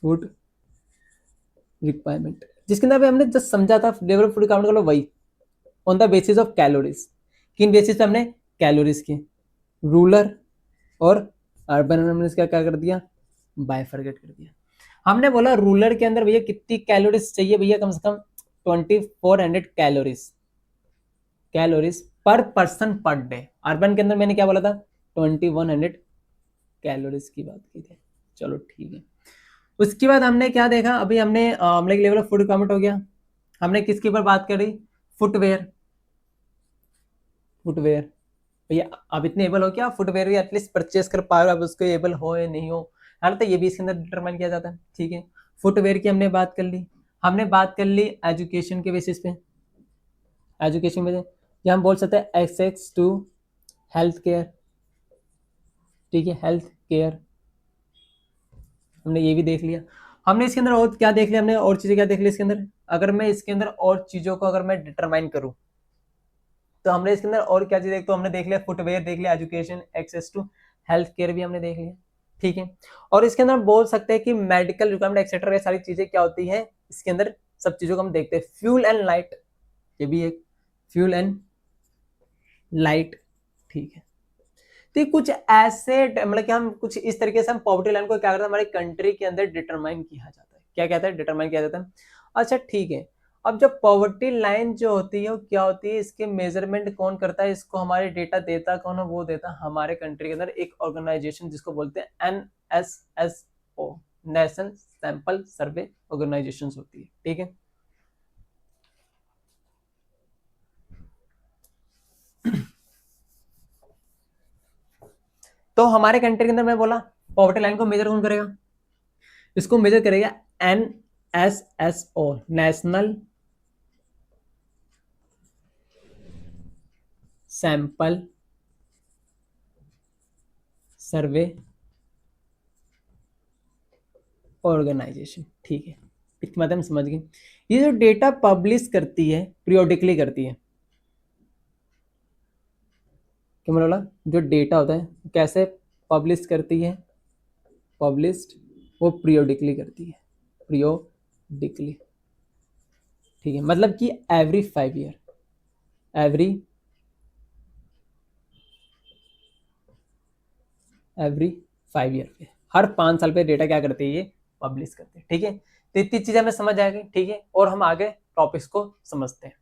food requirement, जिसके अंदर हमने जस्ट समझा था, लेवल ऑफ फूड रिक्वायरमेंट को, वही on the basis of calories. किन बेसिस पे हमने कैलोरीज की, रूरल और अर्बन, हमने इसका क्या कर दिया, बाइफरगेट कर दिया। हमने बोला रूरल के अंदर भैया कितनी कैलोरीज चाहिए, भैया कम से कम 2400 कैलोरीज पर पर्सन पर डे। अर्बन के अंदर मैंने क्या बोला था, 2100 कैलोरीज की बात की थी। चलो ठीक है। उसके बाद हमने क्या देखा, अभी हमने लेवल ऑफ फूड रिक्वायरमेंट हो गया। हमने किसके ऊपर बात करी, फुटवेयर। फुटवेयर भैया आप इतने एबल हो क्या, फुटवेयर भी एटलीस्ट परचेस कर पा रहे हो, अब उसको एबल हो या नहीं हो, है ना। तो ये भी इसके अंदर डिटरमाइन किया जाता है, ठीक है। फुटवेयर की हमने बात कर ली। हमने बात कर ली एजुकेशन के बेसिस पे, एजुकेशन में या हम बोल सकते हैं एक्सेस टू हेल्थ केयर, ठीक है, हेल्थ केयर हमने ये भी देख लिया। हमने इसके अंदर और क्या देख लिया, हमने और चीजें क्या देख ली इसके अंदर, अगर मैं इसके अंदर और चीजों को अगर मैं डिटरमाइन करूं, तो हमने इसके अंदर और क्या चीज, तो हमने देख लिया फुटवेयर, देख लिया education, access to health care भी हमने देख लिया, ठीक है। और इसके अंदर बोल सकते हैं कि मेडिकल रिक्वायरमेंट एक्सेट्रा, ये सारी चीजें क्या होती है इसके अंदर, सब चीजों को हम देखते हैं। फ्यूल एंड लाइट, ये भी एक फ्यूल एंड लाइट, ठीक है। तो ये कुछ ऐसे, मतलब कि हम कुछ इस तरीके से हम पॉवर्टी लाइन को क्या करते हैं, हमारे कंट्री के अंदर डिटरमाइन किया जाता है। क्या कहता है, डिटरमाइन किया जाता है। अच्छा ठीक है। अब जब पॉवर्टी लाइन जो होती है वो क्या होती है, इसके मेजरमेंट कौन करता है, इसको हमारे डेटा देता कौन है, वो देता हमारे कंट्री के अंदर एक ऑर्गेनाइजेशन जिसको बोलते हैं NSSO, national sample survey organisation होती है, ठीक है। तो हमारे कंट्री के अंदर मैं बोला पॉवर्टी लाइन को मेजर कौन करेगा, इसको मेजर करेगा NSSO, national sample survey organisation, ठीक है। इसके मतलब समझ गए। ये जो डेटा पब्लिश करती है पीरियोडिकली करती है, क्या बोला, जो डेटा होता है कैसे पब्लिश करती है, पब्लिश्ड वो पीरियोडिकली करती है, पीरियोडिकली, ठीक है। मतलब कि एवरी 5 ईयर, एवरी 5 ईयर पे, हर 5 साल पे डेटा क्या करती है, ये पब्लिश करते हैं, ठीक है। तो इतनी चीजें हमें समझ आ गई, ठीक है। और हम आगे टॉपिक्स को समझते हैं।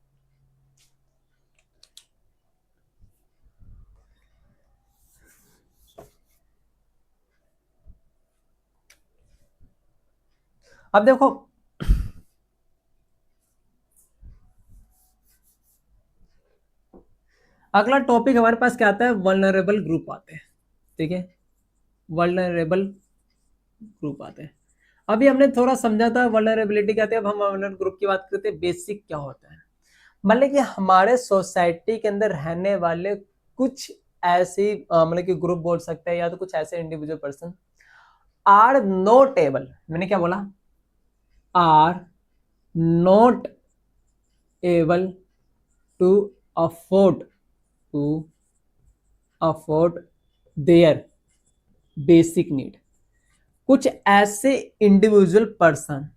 अब देखो अगला टॉपिक हमारे पास क्या आता है, वल्नरेबल ग्रुप आते हैं, ठीक है। वल्नरेबल ग्रुप आते हैं। अभी हमने थोड़ा समझा था वल्नरेबिलिटी क्या होती है, अब हम वल्नरेबल ग्रुप की बात करते हैं। बेसिक क्या होता है, मतलब कि हमारे सोसाइटी के अंदर रहने वाले कुछ ऐसी मतलब कि ग्रुप बोल सकते हैं या तो कुछ ऐसे individual person are not able, मैंने क्या बोला, are not able to afford to afford their basic need. कुछ ऐसे इंडिविजुअल पर्सन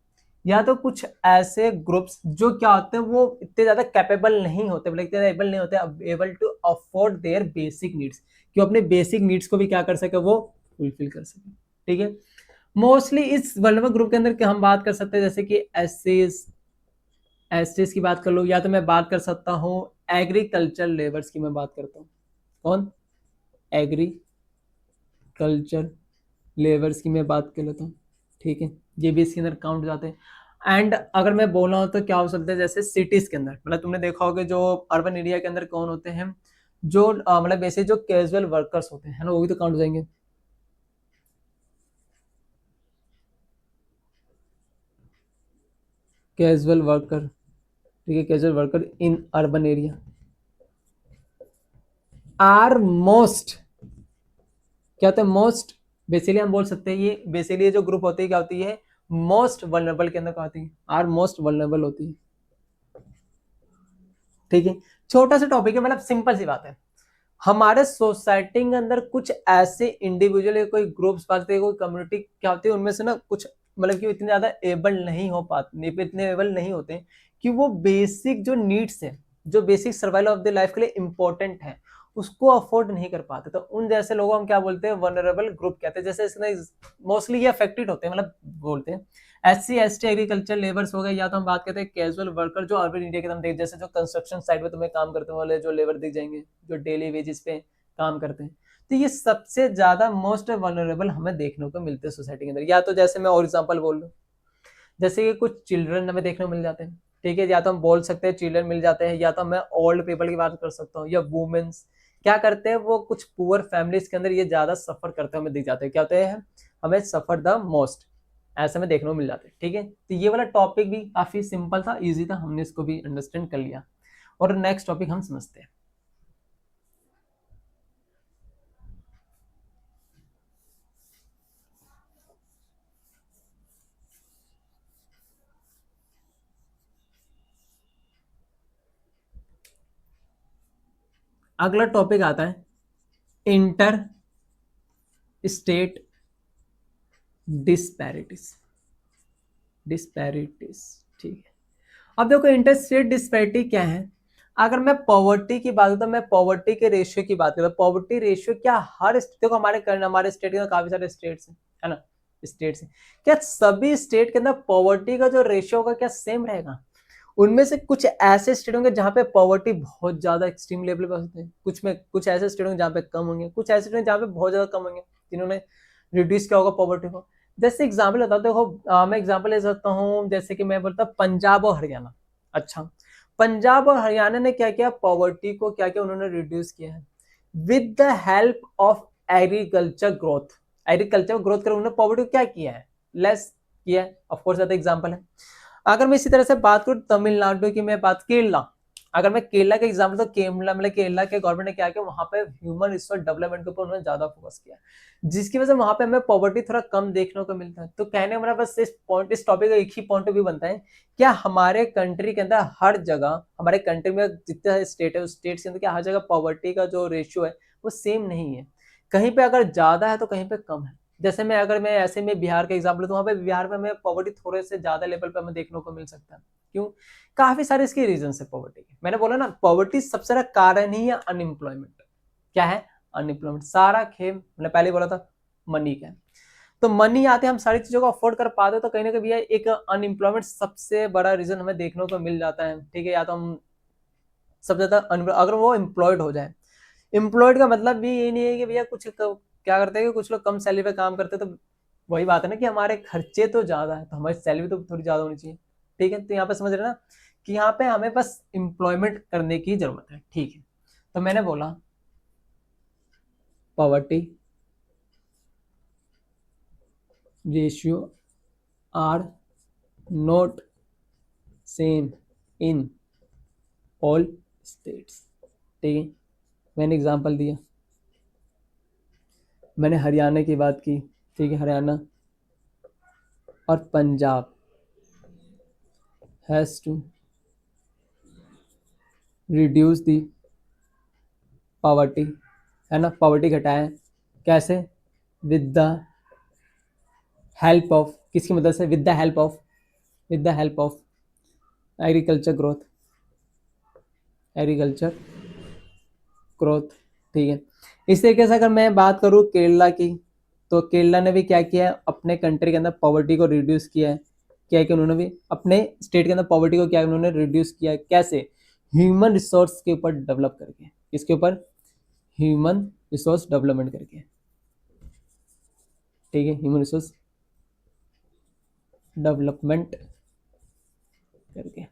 या तो कुछ ऐसे ग्रुप्स जो क्या होते हैं, वो इतने ज्यादा कैपेबल नहीं होते, मतलब इतने एबल नहीं होते able to afford their basic needs, कि अपने बेसिक नीड्स को भी क्या कर सके, वो फुलफिल कर सके, ठीक है। मोस्टली इस वल्नरेबल ग्रुप के अंदर हम बात कर सकते हैं जैसे कि एससीज की बात कर लो, या तो मैं बात कर सकता हूँ एग्रीकल्चर लेबर्स की, मैं बात करता हूँ कौन, एग्रीकल्चर लेबर्स की मैं बात कर लेता हूँ, ठीक है। ये भी इसके अंदर काउंट जाते हैं। एंड अगर मैं बोलना हो तो क्या हो सकता है, जैसे सिटीज के अंदर, मतलब तुमने देखा होगा जो अर्बन एरिया के अंदर कौन होते हैं, जो मतलब वैसे जो कैजुअल वर्कर्स होते हैं ना, वो भी तो काउंट हो जाएंगे। कैजुअल वर्कर, ठीक है, casual worker in urban area are most, क्या होता है, मोस्ट, बेसिकली हम बोल सकते हैं ये बेसिकली जो ग्रुप होती है क्या होती है, मोस्ट वल्नरेबल के अंदर क्या होती है, आर मोस्ट वल्नरेबल होती है, ठीक है। छोटा सा टॉपिक है, मतलब सिंपल सी बात है। हमारे सोसाइटी के अंदर कुछ ऐसे इंडिविजुअल कोई ग्रुप्स पाते, कोई कम्युनिटी क्या होती है, उनमें से ना कुछ मतलब कि इतने ज्यादा एबल नहीं हो पाते, इतने एबल नहीं होते कि वो बेसिक जो नीड्स है, जो basic survival of the life के लिए इंपॉर्टेंट है, उसको अफोर्ड नहीं कर पाते। तो उन जैसे लोगों हम क्या बोलते हैं, वनरेबल ग्रुप कहते हैं। जैसे इसमें मोस्टली ये अफेक्टेड होते हैं, मतलब बोलते हैं SC ST एग्रीकल्चर लेबर्स हो गए, या तो हम बात करते हैं कैजुअल वर्कर जो अर्बन एरिया के अंदर देख, जैसे जो कंस्ट्रक्शन साइट में तुम्हें काम करते वाले जो लेबर दिख जाएंगे, जो डेली वेजेस पे काम करते हैं। तो ये सबसे ज्यादा मोस्ट वनरेबल हमें देखने को मिलते हैं सोसाइटी के अंदर। या तो जैसे मैं और एग्जांपल बोल लूँ, जैसे कि कुछ चिल्ड्रन हमें देखने को मिल जाते हैं, ठीक है। या तो हम बोल सकते हैं चिल्ड्रन मिल जाते हैं, या तो मैं ओल्ड पीपल की बात कर सकता हूँ, या वुमेन्स क्या करते हैं, वो कुछ पुअर फैमिलीज के अंदर ये ज्यादा सफर करते हैं हमें दिख जाते हैं, क्या होते हैं, हमें सफर द मोस्ट, ऐसे में देखने को मिल जाते हैं, ठीक है। तो ये वाला टॉपिक भी काफी सिंपल था, इजी था, हमने इसको भी अंडरस्टैंड कर लिया। और नेक्स्ट टॉपिक हम समझते हैं। अगला टॉपिक आता है इंटर स्टेट डिस्पैरिटीज, डिस्पैरिटीज, ठीक है। अब देखो इंटर स्टेट डिस्पैरिटी क्या है। अगर मैं पॉवर्टी की बात करूं तो मैं पॉवर्टी के रेशियो की बात करूं, पॉवर्टी रेशियो क्या हर देखो हमारे स्टेट के अंदर काफी सारे स्टेट्स हैं, है ना, स्टेट्स हैं। क्या सभी स्टेट के अंदर पॉवर्टी का जो रेशियो होगा क्या सेम रहेगा, उनमें से कुछ ऐसे स्टेट होंगे जहाँ पे पॉवर्टी बहुत ज्यादा एक्सट्रीम लेवल पे होते हैं, कुछ ऐसे स्टेट होंगे जहाँ पे कम होंगे, कुछ ऐसे स्टेट जहाँ पे बहुत ज्यादा कम होंगे, जिन्होंने रिड्यूस किया होगा पॉवर्टी को। जैसे एग्जाम्पल बताता हूँ, देखो मैं एग्जाम्पल ले सकता हूँ, जैसे कि मैं बोलता हूँ पंजाब और हरियाणा। अच्छा, पंजाब और हरियाणा ने क्या किया, पॉवर्टी को क्या किया, उन्होंने रिड्यूस किया है with the help of agriculture growth. Agriculture growth कर उन्होंने पॉवर्टी को क्या किया है, लेस किया है। ऑफकोर्स एग्जाम्पल है। अगर मैं इसी तरह से बात करूं तमिलनाडु की, मैं बात केरला, अगर मैं केरला का एग्जाम्पल, तो केरला मतलब केरला के गवर्नमेंट ने क्या किया, वहां पे ह्यूमन रिसोर्स डेवलपमेंट के ऊपर उन्होंने ज्यादा फोकस किया, जिसकी वजह से वहां पे हमें पॉवर्टी थोड़ा कम देखने को मिलता है। तो कहने का बस इस टॉपिक का एक ही पॉइंट ऑफ व्यू बनता है, क्या हमारे कंट्री के अंदर हर जगह, हमारे कंट्री में जितना स्टेट है उस स्टेट के अंदर क्या हर जगह पॉवर्टी का जो रेशियो है वो सेम नहीं है, कहीं पे अगर ज्यादा है तो कहीं पे कम है। जैसे मैं ऐसे में बिहार का एग्जाम्पल, तो वहाँ पे बिहार में हमें पॉवर्टी थोड़े से ज्यादा लेवल पे हमें देखने को मिल सकता है। क्यों, काफी सारे इसके रीजन है पॉवर्टी के। मैंने बोला ना, पॉवर्टी सबसे बड़ा कारण ही है अनएम्प्लॉयमेंट। क्या है, अनएम्प्लॉयमेंट। सारा खेल मैंने पहले बोला था मनी का है। तो मनी आते हम सारी चीजों को अफोर्ड कर पाते तो कहीं ना कहीं एक अनएम्प्लॉयमेंट सबसे बड़ा रीजन हमें देखने को मिल जाता है। ठीक है, या तो हम सबसे ज्यादा अगर वो एम्प्लॉयड हो जाए। एम्प्लॉयड का मतलब भी ये नहीं है कि भैया क्या करते हैं कि कुछ लोग कम सैलरी पे काम करते हैं, तो वही बात है ना कि हमारे खर्चे तो ज्यादा है तो हमारी सैलरी तो थोड़ी ज्यादा होनी चाहिए। ठीक है, तो यहाँ पे समझ रहे ना कि यहाँ पे हमें बस एम्प्लॉयमेंट करने की जरूरत है। ठीक है, तो मैंने बोला poverty ratio are not same in all states. ठीक है, मैंने एग्जांपल दिया, मैंने हरियाणा की बात की। ठीक है, हरियाणा और Punjab has to reduce the poverty, है ना, पॉवर्टी घटाएं कैसे, विद द हेल्प ऑफ, किसकी मदद से, with the help of agriculture growth, agriculture growth. ठीक है, इस तरीके से अगर मैं बात करूँ केरला की, तो केरला ने भी क्या किया है, अपने कंट्री के अंदर पॉवर्टी को रिड्यूस किया है। क्या है कि उन्होंने भी अपने स्टेट के अंदर पॉवर्टी को क्या उन्होंने रिड्यूस किया है, कैसे, ह्यूमन रिसोर्स के ऊपर डेवलप करके। इसके ऊपर ह्यूमन रिसोर्स डेवलपमेंट करके। ठीक है, ह्यूमन रिसोर्स डेवलपमेंट करके।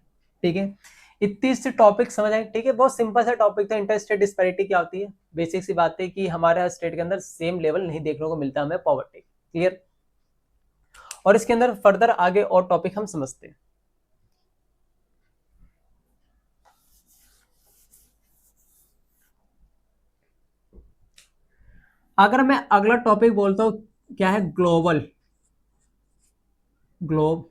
ठीक है, इतनी से टॉपिक समझ आए। ठीक है, बहुत सिंपल सा टॉपिक था, इंटरस्टेट डिस्पैरिटी क्या होती है। बेसिक सी बात है कि हमारे स्टेट के अंदर सेम लेवल नहीं देखने को मिलता हमें पॉवर्टी। क्लियर, और इसके अंदर फर्दर आगे और टॉपिक हम समझते हैं। अगर मैं अगला टॉपिक बोलता हूं, क्या है, global globe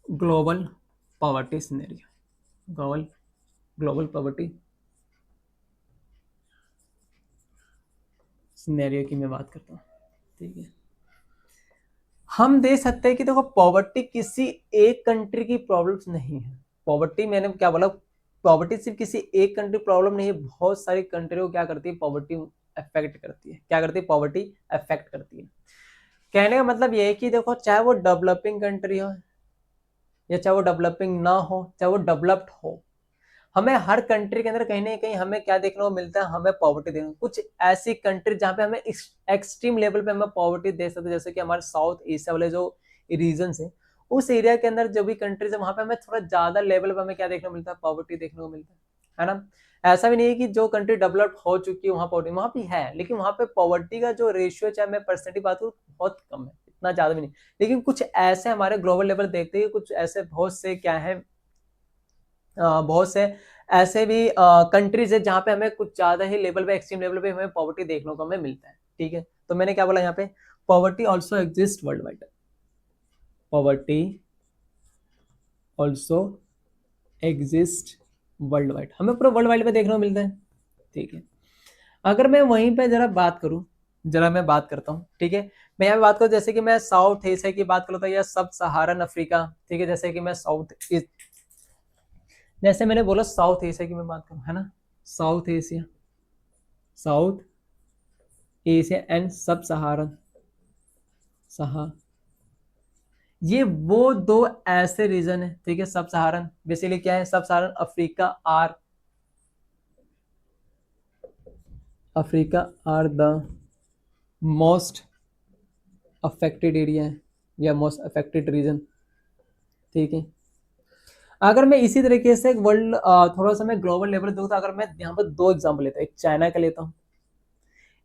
global poverty scenario, global poverty scenario की मैं बात करता हूँ। ठीक है, हम देख सकते हैं कि देखो पॉवर्टी किसी एक कंट्री की प्रॉब्लम्स नहीं है। पॉवर्टी, मैंने क्या बोला, पॉवर्टी सिर्फ किसी एक कंट्री प्रॉब्लम नहीं है, बहुत सारी कंट्रियों को क्या करती है, पॉवर्टी अफेक्ट करती है। क्या करती है, पॉवर्टी अफेक्ट करती है। कहने का मतलब ये है कि देखो, चाहे वो डेवलपिंग कंट्री हो या चाहे वो डेवलपिंग ना हो, चाहे वो डेवलप्ड हो, हमें हर कंट्री के अंदर कहीं ना कहीं हमें क्या देखने को मिलता है, हमें पॉवर्टी देखने को। कुछ ऐसी कंट्री जहां पे हमें एक्सट्रीम लेवल पे हमें पॉवर्टी दे सकते हैं, जैसे कि हमारे साउथ एशिया वाले जो रीजन है, उस एरिया के अंदर जो भी कंट्रीज है वहां पे हमें थोड़ा ज्यादा लेवल पे हमें क्या देखने को मिलता है, पॉवर्टी देखने को मिलता है ना। ऐसा भी नहीं है कि जो कंट्री डेवलप्ड हो चुकी है वहां पॉवर्टी, वहां भी है, लेकिन वहां पे पॉवर्टी का जो रेशियो, चाहे मैं परसेंटेज बात करूँ, बहुत कम है, इतना ज्यादा भी नहीं। लेकिन कुछ ऐसे हमारे ग्लोबल लेवल देखते हैं, कुछ ऐसे बहुत से क्या है, बहुत से ऐसे भी कंट्रीज है जहां पे हमें कुछ ज्यादा ही लेवल पे, एक्सट्रीम लेवल पे हमें पॉवर्टी देखने को हमें मिलता है। ठीक है, तो मैंने क्या बोला यहाँ पे, poverty also exist world wide, poverty also exist world wide, हमें पूरा वर्ल्ड वाइड पे देखने को मिलता है। ठीक है, अगर मैं वहीं पे जरा मैं बात करता हूँ। ठीक है, मैं यहाँ पे बात करूँ, जैसे कि मैं साउथ एशिया की बात करता हूँ या सब सहारन अफ्रीका। ठीक है, जैसे कि मैं जैसे मैंने बोला साउथ एशिया की मैं बात करूँ, है ना, south Asia, south Asia and सब सहारन, सहा ये वो दो ऐसे रीजन है, ठीक है। सब सहारन बेसिकली क्या है, sub Saharan Africa are the most affected area है या मोस्ट अफेक्टेड रीजन, ठीक है। अगर मैं इसी तरीके से वर्ल्ड थोड़ा सा मैं ग्लोबल लेवल दूँ, तो अगर मैं यहाँ पर दो एग्जाम्पल लेता हूँ, एक चाइना का लेता हूँ,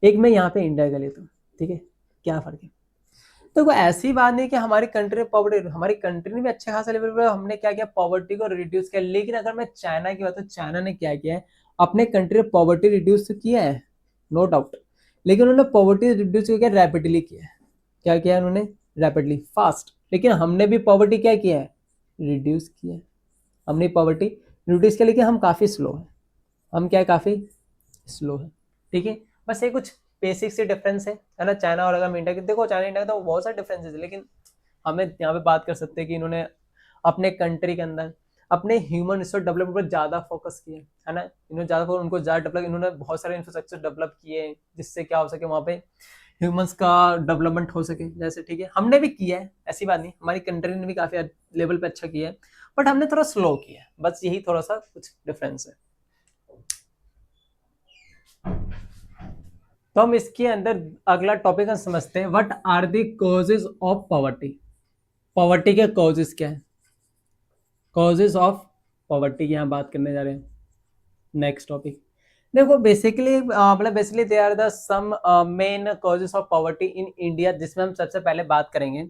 एक मैं यहाँ पे इंडिया का लेता हूँ, ठीक है। क्या फर्क है? तो कोई ऐसी बात नहीं कि हमारी कंट्री में पॉवर्टी, हमारी कंट्री ने भी अच्छे खासा लेवल पर हमने क्या किया, पॉवर्टी को रिड्यूस किया। लेकिन अगर मैं चाइना की बात, तो चाइना ने क्या किया है, अपने कंट्री में पॉवर्टी रिड्यूस तो किया है, नो डाउट, लेकिन उन्होंने पॉवर्टी रिड्यूस किया रैपिडली किया है। क्या किया है उन्होंने? Rapidly, fast. लेकिन हमने भी पॉवर्टी क्या किया है, रिड्यूस किया है। हमने पॉवर्टी रिड्यूस किया, लेकिन हम काफी स्लो है। हम क्या है, काफी स्लो है, ठीक है। बस ये कुछ बेसिक से डिफरेंस है ना, चाइना और अगर हम इंडिया के, देखो चाइना इंडिया का तो बहुत सारे डिफरेंसेस है, लेकिन हमें यहाँ पे बात कर सकते हैं कि इन्होंने अपने कंट्री के अंदर अपने ह्यूमन रिसोर्स डेवलपमेंट पर ज्यादा फोकस किया है ना। इन्होंने ज्यादा उनको ज्यादा डेवलप, इन्होंने बहुत सारे इंफ्रास्ट्रक्चर डेवलप किए जिससे क्या हो सके, वहाँ पे ह्यूमंस का डेवलपमेंट हो सके, जैसे ठीक है हमने भी किया है, ऐसी बात नहीं, हमारी कंट्री ने भी काफी लेवल पे अच्छा किया है, बट हमने थोड़ा स्लो किया है, बस यही थोड़ा सा कुछ डिफरेंस है। तो हम इसके अंदर अगला टॉपिक हम समझते हैं, what are the causes of poverty. Poverty के कॉजेज क्या है, कॉजेज ऑफ पॉवर्टी की यहाँ बात करने जा रहे हैं, नेक्स्ट टॉपिक। देखो बेसिकली मतलब basically they are the some main causes of poverty in India, जिसमें हम सबसे पहले बात करेंगे।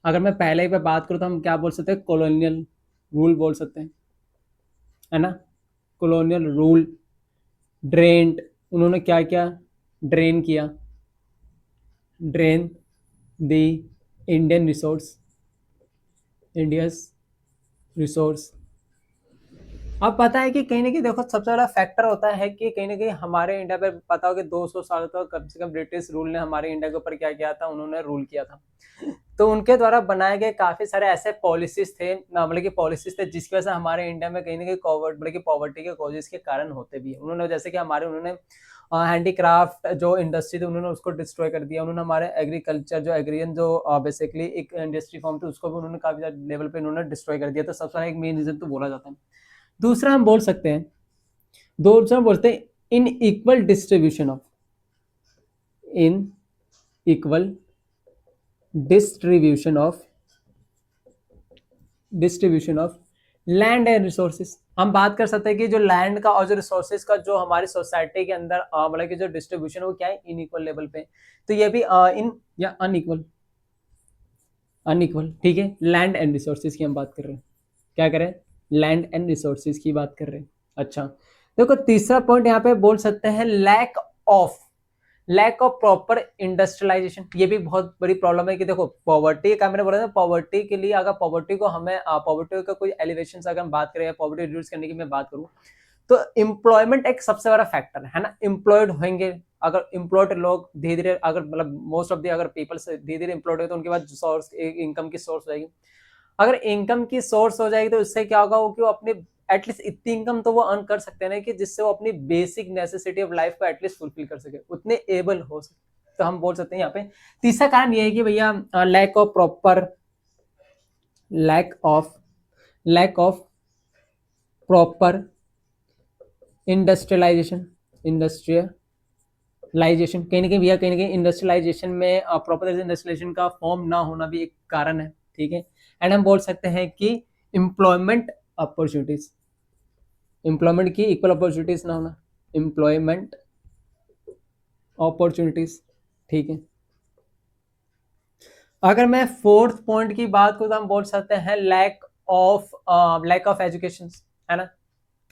अगर मैं पहले ही पे बात करूँ तो हम क्या बोल सकते हैं, कॉलोनियल रूल बोल सकते हैं, है ना। कॉलोनियल रूल, ड्रेन्ड, उन्होंने क्या किया, ड्रेन किया, drain the Indian resource, Indians resource. अब पता है कि कहीं ना कहीं देखो सबसे बड़ा फैक्टर होता है कि कहीं ना कहीं हमारे इंडिया पे पता हो कि 200 साल तक कम से कम ब्रिटिश रूल ने हमारे इंडिया के ऊपर क्या किया था, उन्होंने रूल किया था। तो उनके द्वारा बनाए गए काफी सारे ऐसे पॉलिसीज थे, मतलब कि पॉलिसीज थे जिसकी वजह से हमारे इंडिया में कहीं ना कहीं मतलब कि पॉवर्टी के कॉजेज के कारण होते भी है। उन्होंने जैसे कि उन्होंने हैंडीक्राफ्ट जो इंडस्ट्री थी उन्होंने उसको डिस्ट्रॉय कर दिया। उन्होंने हमारे एग्रीकल्चर जो एग्रीन जो बेसिकली एक इंडस्ट्री फॉर्म थी उसको भी उन्होंने काफी लेवल पे उन्होंने डिस्ट्रॉय कर दिया। तो सबसे एक मेन रीजन तो बोला जाता है। दूसरा हम बोल सकते हैं, दूसरा बोलते हैं in equal distribution of, in equal distribution of land and resources. हम बात कर सकते हैं कि जो लैंड का और जो रिसोर्सेज का जो हमारी सोसाइटी के अंदर मतलब कि जो डिस्ट्रीब्यूशन है वो क्या है, इनइक्वल लेवल पे। तो ये भी इन या अनइक्वल, अनइक्वल, ठीक है। लैंड एंड रिसोर्सेज की हम बात कर रहे हैं, क्या करें, लैंड एंड रिसोर्सेज की बात कर रहे हैं। अच्छा देखो तीसरा पॉइंट यहाँ पे बोल सकते हैं लैक ऑफ प्रॉपर इंडस्ट्रियलाइजेशन। ये भी बहुत बड़ी प्रॉब्लम है कि देखो पॉवर्टी का मैंने बोला था, पॉवर्टी के लिए अगर पॉवर्टी को हमें पॉवर्टी का कोई एलिवेशन अगर हम बात करें, पॉवर्टी रिड्यूस करने की मैं बात करूं, तो एम्प्लॉयमेंट एक सबसे बड़ा फैक्टर है ना। एम्प्लॉयड होंगे, अगर एम्प्लॉयड लोग धीरे धीरे अगर मतलब मोस्ट ऑफ द अगर पीपल से धीरे धीरे एम्प्लॉयड हो तो उनके पास सोर्स इनकम की सोर्स हो जाएगी। अगर इनकम की सोर्स हो जाएगी तो इससे क्या होगा, वो कि वो अपने एटलीस्ट इतनी इनकम तो वो अर्न कर सकते हैं ना कि जिससे वो अपनी बेसिक नेसेसिटी ऑफ लाइफ को एटलीस्ट फुलफिल कर सके, उतने एबल हो सके। तो हम बोल सकते हैं यहाँ पे तीसरा कारण ये है कि भैया lack of lack of proper industrialisation कहीं ना कहीं भैया, कहीं ना कहीं इंडस्ट्रियलाइजेशन में प्रॉपर इंडस्ट्रियलाइजेशन का फॉर्म ना होना भी एक कारण है, ठीक है। एंड हम बोल सकते हैं कि एम्प्लॉयमेंट अपॉर्चुनिटीज, एम्प्लॉयमेंट की इक्वल अपॉर्चुनिटीज ना होना, एम्प्लॉयमेंट अपॉर्चुनिटीज, ठीक है। अगर मैं फोर्थ पॉइंट की बात करूं तो हम बोल सकते हैं लैक ऑफ एजुकेशन, है ना।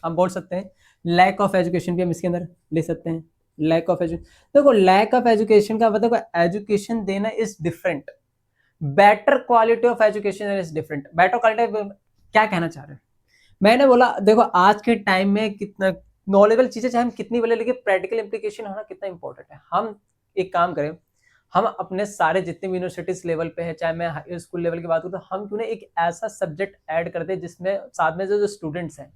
हम बोल सकते हैं लैक ऑफ एजुकेशन भी हम इसके अंदर ले सकते हैं, लैक ऑफ एजुकेशन। देखो लैक ऑफ एजुकेशन का मतलब एजुकेशन देना is different, better quality of education is different. Better quality क्या कहना चाह रहे हैं, मैंने बोला देखो आज के टाइम में कितना नॉलेबल चीजें चाहे हम कितनी बोले, लेकिन प्रैक्टिकल इंप्लीकेशन होना कितना इंपॉर्टेंट है। हम एक काम करें, हम अपने सारे जितने भी यूनिवर्सिटीज लेवल पे है, चाहे मैं हाई स्कूल लेवल की बात करूँ, तो हम क्यों एक ऐसा सब्जेक्ट ऐड कर दे जिसमें साथ में जो स्टूडेंट्स हैं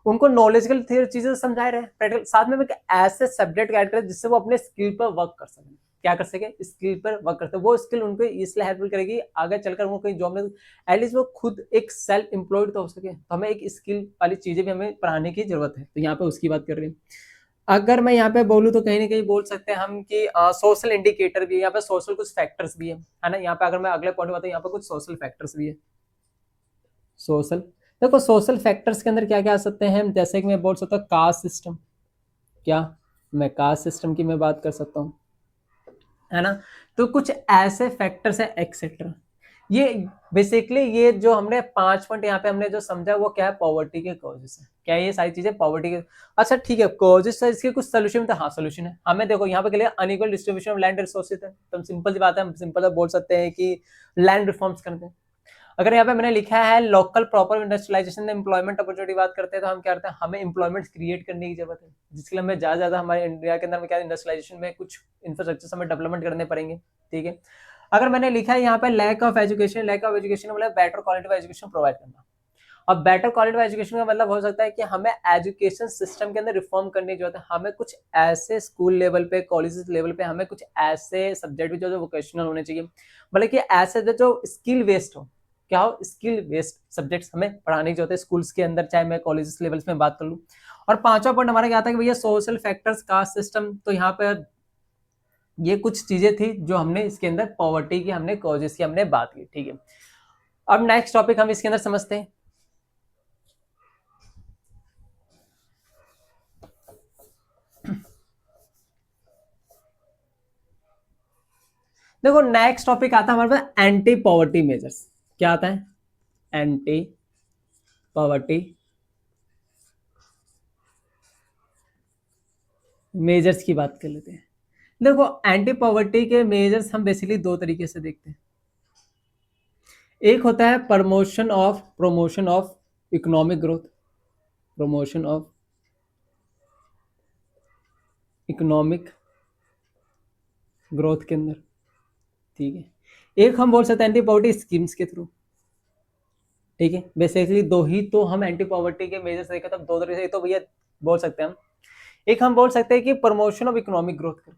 उनको नॉलेजेबल चीजें समझाए रहे, प्रैक्टिकल साथ में एक ऐसे सब्जेक्ट ऐड करें जिससे वो अपने स्किल पर वर्क कर सकें। क्या कर सके, स्किल पर वर्क करते, वो स्किल उनको इसलिए हेल्पफुल करेगी आगे चलकर वो कहीं जॉब में एटलीस्ट वो खुद एक सेल्फ एम्प्लॉयड तो हो सके। तो हमें एक स्किल वाली चीजें भी हमें पढ़ाने की जरूरत है, तो यहाँ पे उसकी बात कर रहे हैं। अगर मैं यहाँ पे बोलूँ तो कहीं ना कहीं बोल सकते हैं हम कि सोशल इंडिकेटर भी है, यहाँ पे सोशल कुछ फैक्टर्स भी है ना। यहाँ पे अगर मैं अगले पॉइंट बताऊँ, यहाँ पे कुछ सोशल फैक्टर्स भी है। सोशल, देखो सोशल फैक्टर्स के अंदर क्या क्या आ सकते हैं, जैसे कि मैं बोल सकता हूँ कास्ट सिस्टम, क्या मैं कास्ट सिस्टम की मैं बात कर सकता हूँ, है ना। तो कुछ ऐसे फैक्टर्स है एक्सेट्रा। ये बेसिकली ये जो हमने 5 पॉइंट यहाँ पे हमने जो समझा वो क्या है, पॉवर्टी के कॉजेस है। क्या ये सारी चीजें पॉवर्टी के, अच्छा ठीक है कॉजेस है, इसके कुछ सोल्यूशन, तो हाँ सोल्यूशन है हमें। देखो यहाँ पे के लिए unequal distribution of land resources है, तो हम सिंपल सी बात है, हम सिंपल बोल सकते हैं कि लैंड रिफॉर्म्स करते हैं। अगर यहाँ पे मैंने लिखा है local proper industrialisation employment opportunity बात करते हैं, तो हम क्या करते हैं, हमें एम्प्लॉयमेंट क्रिएट करने की जरूरत है, जिसके लिए हमें ज्यादा हमारे इंडिया के अंदर में क्या इंडस्ट्रियलाइजेशन में कुछ इंफ्रास्ट्रक्चर हमें डेवलपमेंट करने पड़ेंगे, ठीक है। अगर मैंने लिखा है यहाँ पे लैक ऑफ एजुकेशन मतलब better quality of education provide करना। अब बेटर क्वालिटी ऑफ एजुकेशन का मतलब हो सकता है कि हमें एजुकेशन सिस्टम के अंदर रिफॉर्म करने की जरूरत है। हमें कुछ ऐसे स्कूल लेवल पे, कॉलेज लेवल पे हमें कुछ ऐसे सब्जेक्ट भी जो वोकेशनल होने चाहिए, मतलब कि ऐसे जो स्किल बेस्ड हो, क्या हो, स्किल बेस्ड सब्जेक्ट्स हमें पढ़ाने की जरूरत है स्कूल्स के अंदर, चाहे मैं कॉलेज लेवल्स में बात कर लूँ। और पांचवा पॉइंट हमारा क्या था कि भैया सोशल फैक्टर्स, कास्ट सिस्टम। तो यहाँ पे ये कुछ चीजें थी जो हमने इसके अंदर पॉवर्टी की हमने कॉजेस की हमने बात की, ठीक है। अब नेक्स्ट टॉपिक हम इसके अंदर समझते हैं। देखो नेक्स्ट टॉपिक आता है हमारे पास एंटी पॉवर्टी मेजर्स। क्या आता है, एंटी पॉवर्टी मेजर्स की बात कर लेते हैं। देखो एंटी पॉवर्टी के मेजर्स हम बेसिकली दो तरीके से देखते हैं। एक होता है promotion of economic growth, promotion of economic growth के अंदर, ठीक है। एक हम बोल सकते हैं एंटी पॉवर्टी स्कीम्स के थ्रू, ठीक है। बेसिकली दो ही तो हम एंटी पॉवर्टी के मेजर्स देखे, तब दो तरीके से तो भैया बोल सकते हैं हम। एक हम बोल सकते हैं कि प्रमोशन ऑफ इकोनॉमिक ग्रोथ कर,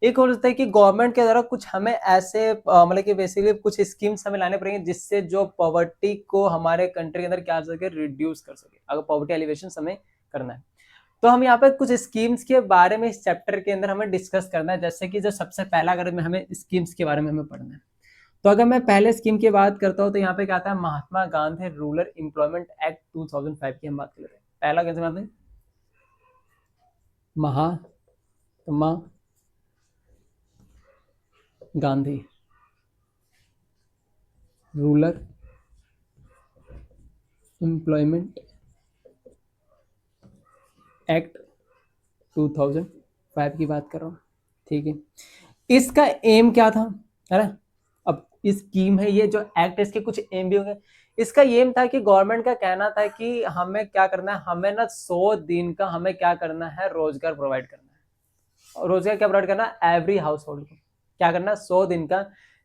एक हो सकता है कि गवर्नमेंट के द्वारा कुछ हमें ऐसे मतलब कि बेसिकली कुछ स्कीम्स हमें लाने पड़ेंगे जिससे जो पॉवर्टी को हमारे कंट्री के अंदर क्या सके, रिड्यूस कर सके, अगर पॉवर्टी एलिवेशन हमें करना है। तो हम यहाँ पे कुछ स्कीम्स के बारे में इस चैप्टर के अंदर हमें डिस्कस करना है। जैसे कि जो सबसे पहला अगर हमें स्कीम्स के बारे में हमें पढ़ना है, तो अगर मैं पहले स्कीम की बात करता हूँ तो यहाँ पे क्या आता है, Mahatma Gandhi rural employment act 2005 की हम बात कर लेते हैं। पहला कैसे बात है, Mahatma Gandhi rural employment act 2005 की बात कर रहा हूँ, ठीक है। इसका एम क्या था, है ना। अब स्कीम है ये जो एक्ट है, इसके कुछ एम भी होंगे। इसका एम था कि गवर्नमेंट का कहना था कि हमें क्या करना है, हमें ना 100 दिन का हमें क्या करना है, रोजगार प्रोवाइड करना है। और रोजगार क्या प्रोवाइड करना है, एवरी हाउस होल्ड को क्या करना है, 100 दिन का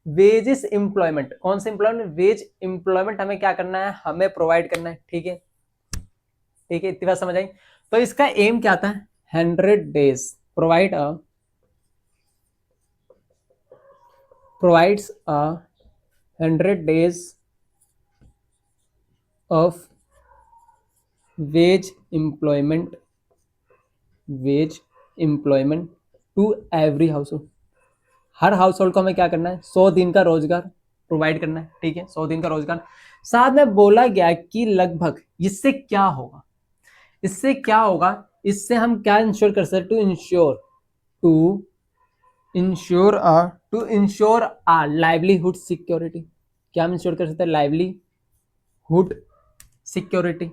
वेजेस एम्प्लॉयमेंट, कौन सा एम्प्लॉयमेंट, वेज एम्प्लॉयमेंट हमें क्या करना है, हमें प्रोवाइड करना है, ठीक है। ठीक है, इतनी बात समझ आई। तो इसका एम क्या था, 100 days provide provides a 100 days of wage employment to every household। Her house hold को हमें क्या करना है, 100 दिन का रोजगार प्रोवाइड करना है, ठीक है। 100 दिन का रोजगार। साथ में बोला गया कि लगभग इससे क्या होगा, इससे क्या होगा, इससे हम क्या इंश्योर कर सकते, to ensure a livelihood security. क्या हम इंश्योर कर सकते हैं, लाइवलीहुड सिक्योरिटी,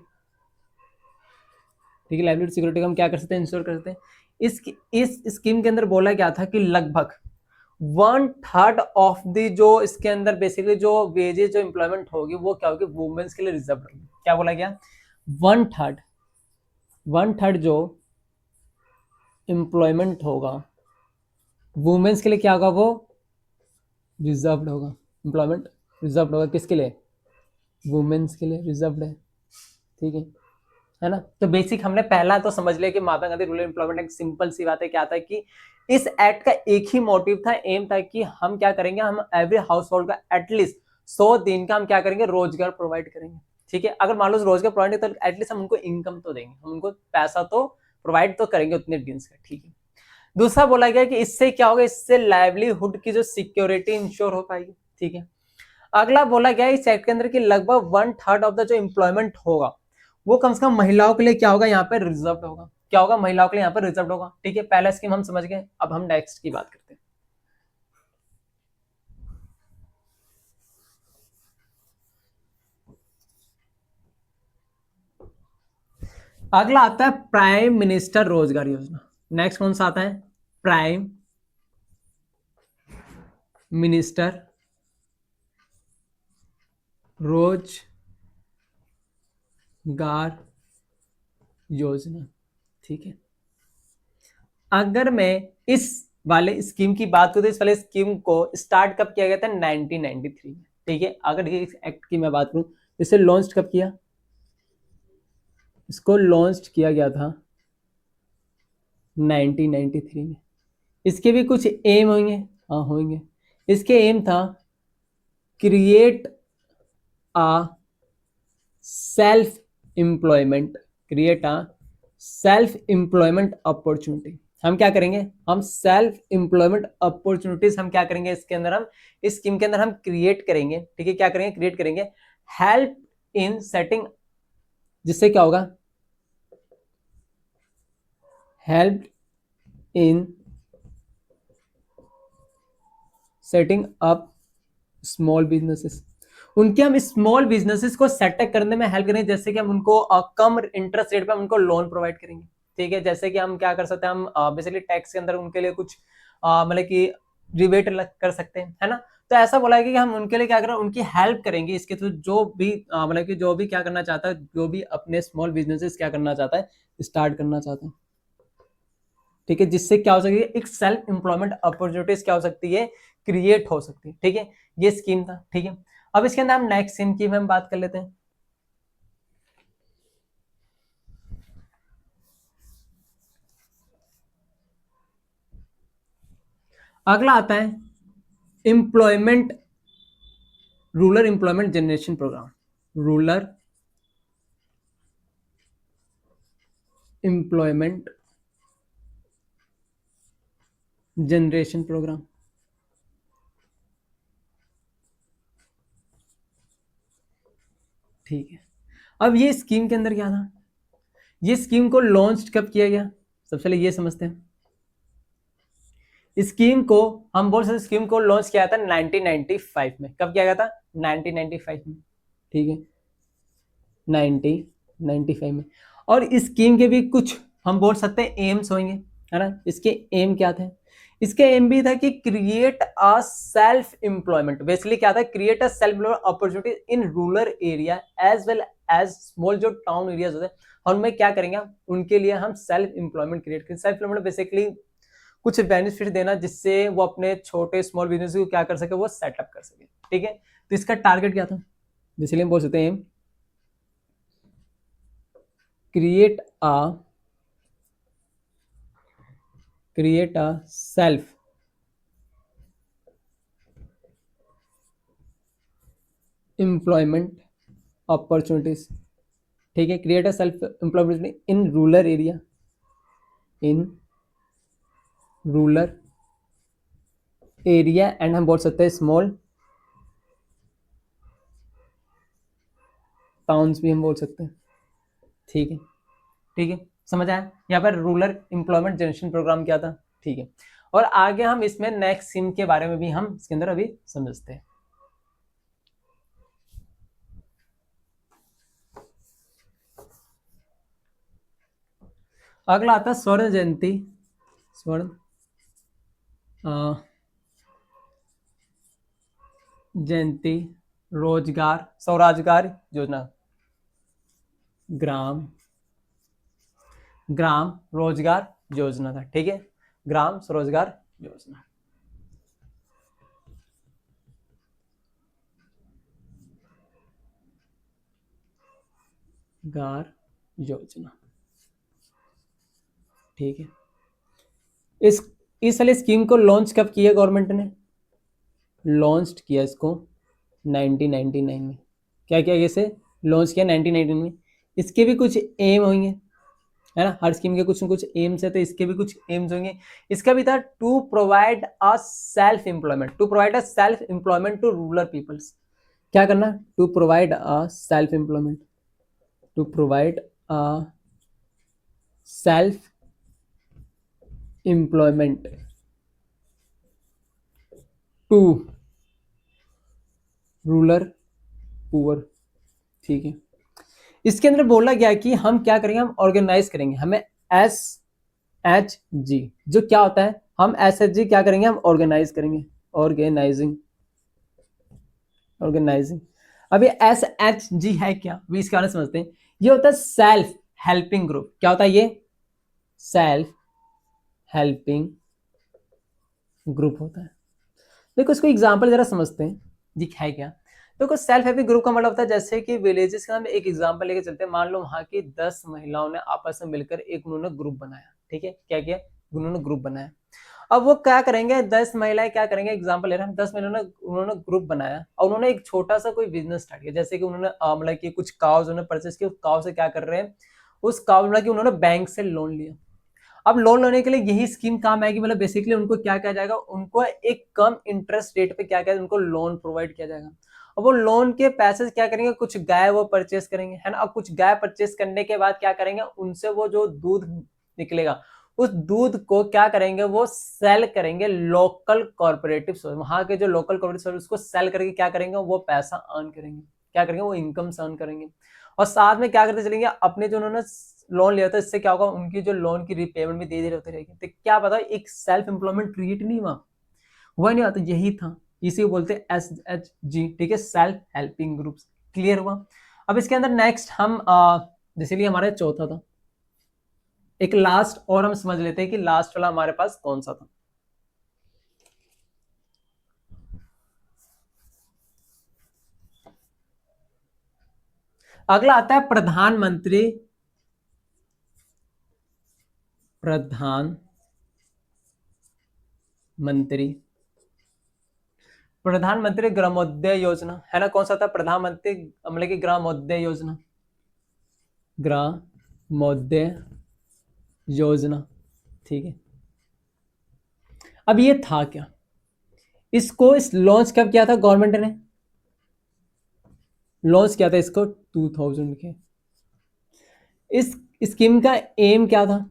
ठीक है। लाइवलीहुड सिक्योरिटी को हम क्या कर सकते हैं, इंश्योर कर सकते हैं। इस स्कीम के अंदर बोला गया था कि लगभग 1/3 ऑफ द जो इसके अंदर बेसिकली जो वेजेस जो एम्प्लॉयमेंट होगी वो क्या होगी, वुमेन्स के लिए रिजर्व होगी। क्या बोला गया, 1/3 जो एम्प्लॉयमेंट होगा वुमेन्स के लिए क्या होगा, वो रिजर्व्ड होगा। एम्प्लॉयमेंट रिजर्व्ड होगा किसके लिए, वुमेन्स के लिए रिजर्व्ड है, ठीक है। है ना। तो बेसिक हमने पहला तो समझ लिया कि महात्मा गांधी रूरल एम्प्लॉयमेंट एक सिंपल सी बात है, क्या था कि इस एक्ट का एक ही मोटिव था, एम था कि हम क्या करेंगे, हम एवरी हाउस होल्ड का एटलीस्ट 100 दिन का हम क्या करेंगे, रोजगार प्रोवाइड करेंगे। ठीक है, अगर मान लो रोजगार प्रोवाइड तो एटलीस्ट हम उनको इनकम तो देंगे, हम उनको पैसा तो प्रोवाइड तो करेंगे उतने दिन का। ठीक है, दूसरा बोला गया कि इससे क्या होगा, इससे लाइवलीहुड की जो सिक्योरिटी इंश्योर हो पाएगी। ठीक है, अगला बोला गया इस एक्ट के अंदर कि लगभग 1/3 ऑफ द जो एम्प्लॉयमेंट होगा वो कम से कम महिलाओं के लिए क्या होगा, यहाँ पे रिजर्व होगा। क्या होगा, महिलाओं के लिए यहाँ पर रिजर्व होगा। ठीक है, पहला स्कीम हम समझ गए, अब हम नेक्स्ट की बात करते हैं। अगला आता है प्राइम मिनिस्टर रोजगार योजना। नेक्स्ट कौन सा आता है, प्राइम मिनिस्टर रोजगार योजना। ठीक है, अगर मैं इस वाले स्कीम की बात करूं तो इस वाले स्कीम को स्टार्ट कब किया गया था, 1993 में। ठीक है, अगर इस एक्ट की मैं बात करूं, इसे लॉन्च कब किया, इसको लॉन्च किया गया था 1993 में। इसके भी कुछ एम होंगे, हाँ होंगे। इसके एम था create a self employment, create a self employment opportunity. हम क्या करेंगे, हम सेल्फ एम्प्लॉयमेंट अपॉर्चुनिटीज हम क्या करेंगे इसके अंदर, हम इस स्कीम के अंदर हम क्रिएट करेंगे। ठीक है, क्या करेंगे, क्रिएट करेंगे। हेल्प इन सेटिंग, जिससे क्या होगा, help in setting up small businesses, उनके हम स्मॉल बिजनेसेस को सेटअप करने में हेल्प करेंगे। जैसे कि हम उनको कम इंटरेस्ट रेट पे हम उनको लोन प्रोवाइड करेंगे। ठीक है, जैसे कि हम क्या कर सकते हैं, हम बेसिकली टैक्स के अंदर उनके लिए कुछ मतलब कि रिबेट कर सकते हैं, है ना। तो ऐसा बोला है कि हम उनके लिए क्या करें, उनकी हेल्प करेंगे इसके थ्रू। जो भी मतलब कि जो भी क्या करना चाहता है, जो भी अपने स्मॉल बिजनेसेस क्या करना चाहता है, स्टार्ट करना चाहता है। ठीक है, जिससे क्या हो सकती है, एक सेल्फ एम्प्लॉयमेंट अपॉर्चुनिटीज क्या हो सकती है, क्रिएट हो सकती है। ठीक है, ये स्कीम था। ठीक है, अब इसके अंदर हम नेक्स्ट स्कीम की हम बात कर लेते हैं। अगला आता है employment, rural employment generation programme, rural employment generation programme. ठीक है, अब ये स्कीम के अंदर क्या था, ये स्कीम को लॉन्च कब किया गया, सबसे पहले ये समझते हैं। स्कीम को हम बोल सकते, स्कीम को लॉन्च किया था 1995 में। कब किया गया था, 1995 में। ठीक है, 1995 में। और इस स्कीम के भी कुछ हम बोल सकते हैं एम्स होंगे, है ना। इसके एम क्या थे, इसके एम भी था कि create a self employment. Basically क्या था, create a self employment opportunity in rural area as well as small जो टाउन एरियाज होते हैं, और उनमें क्या करेंगे, उनके लिए हम सेल्फ एम्प्लॉयमेंट क्रिएट करेंगे। सेल्फ एम्प्लॉयमेंट बेसिकली कुछ बेनिफिट देना, जिससे वो अपने छोटे स्मॉल बिजनेस को क्या कर सके, वो सेटअप कर सके। ठीक है, तो इसका टारगेट क्या था, इसलिए हम बोल सकते हैं create a self employment opportunities. ठीक है, create a self employment in rural area, in rural area, and हम बोल सकते हैं स्मॉल टाउन्स भी हम बोल सकते हैं। ठीक है, ठीक है, समझ आया यहाँ पर रूरल एम्प्लॉयमेंट जनरेशन प्रोग्राम क्या था। ठीक है, और आगे हम इसमें नेक्स्ट सिम के बारे में भी हम इसके अंदर अभी समझते हैं। अगला आता है स्वर्ण जयंती, स्वर्ण जयंती रोजगार स्वरोजगार योजना, ग्राम ग्राम रोजगार योजना था। ठीक है, ग्राम स्वरोजगार योजना, गार योजना, ठीक है। इस वाले स्कीम को लॉन्च कब किया गवर्नमेंट ने? लॉन्च किया इसको 1999 में। क्या किया इसे? लॉन्च किया 1999 में। इसके भी कुछ एम होंगे, है ना, हर स्कीम के कुछ न कुछ एम्स है, तो इसके भी कुछ एम्स होंगे। इसका भी था to provide a self employment, to provide a self employment to rural peoples. क्या करना? To provide a self employment, to provide a self employment to rural poor, ठीक है। इसके अंदर बोला गया कि हम क्या करेंगे, हम ऑर्गेनाइज करेंगे, हमें SHG, जो क्या होता है, हम SHG क्या करेंगे, हम ऑर्गेनाइज करेंगे, ऑर्गेनाइजिंग, ऑर्गेनाइजिंग। अब ये SHG है क्या, अभी इसके बारे में समझते हैं। ये होता है सेल्फ हेल्पिंग ग्रुप। क्या होता है ये? सेल्फ हेल्पिंग ग्रुप होता है। देखो इसको एग्जांपल जरा समझते हैं, ये है क्या। देखो सेल्फ हेल्पिंग ग्रुप का मतलब होता है, जैसे कि विलेजेस का हम एक एग्जांपल लेके चलते हैं। मान लो वहां की 10 महिलाओं ने आपस में मिलकर एक उन्होंने ग्रुप बनाया, ठीक है। क्या किया? उन्होंने ग्रुप बनाया। अब वो क्या करेंगे, 10 महिलाएं क्या करेंगे, एग्जांपल ले रहे हैं, 10 महिलाओं ने उन्होंने ग्रुप बनाया और उन्होंने एक छोटा सा कोई बिजनेस स्टार्ट किया। जैसे कि उन्होंने मतलब कि कुछ काउज उन्होंने परचेस की, उस काउ से क्या कर रहे हैं, उस काउ मतलब कि उन्होंने बैंक से लोन लिया। अब लोन लेने के लिए यही स्कीम काम आएगी, मतलब बेसिकली उनको क्या किया जाएगा, उनको एक कम इंटरेस्ट रेट पे क्या उनको लोन प्रोवाइड किया जाएगा। और वो लोन के पैसे क्या करेंगे, कुछ गाय वो परचेस करेंगे, है ना। अब कुछ गाय परचेस करने के बाद क्या करेंगे, उनसे वो जो दूध निकलेगा, उस दूध को क्या करेंगे, वो सेल करेंगे लोकल कॉर्पोरेटिव स्टोर, वहां के जो लोकल कॉर्पोरेटिव स्टोर, उसको सेल करके क्या करेंगे, वो पैसा अर्न करेंगे, क्या करेंगे, वो इनकम अर्न करेंगे। और साथ में क्या करते चलेंगे, अपने जो उन्होंने लोन लिया था, इससे क्या होगा, उनकी जो लोन की रिपेमेंट भी धीरे धीरे होती रहेगी। तो क्या पता एक सेल्फ एम्प्लॉयमेंट क्रिएट नहीं हुआ नहीं आता, यही था। इसी को बोलते हैं SHG, ठीक है, सेल्फ हेल्पिंग ग्रुप्स। क्लियर हुआ? अब इसके अंदर नेक्स्ट हम जैसे हमारा चौथा था, एक लास्ट और हम समझ लेते हैं कि लास्ट वाला हमारे पास कौन सा था। अगला आता है प्रधानमंत्री ग्रामोदय योजना, है ना। कौन सा था? प्रधानमंत्री मतलब की ग्रामोदय योजना, ग्रामोदय योजना, ठीक है। अब ये था क्या, इसको इस लॉन्च कब किया था गवर्नमेंट ने? लॉन्च किया था इसको 2000 के। इस स्कीम का एम क्या था?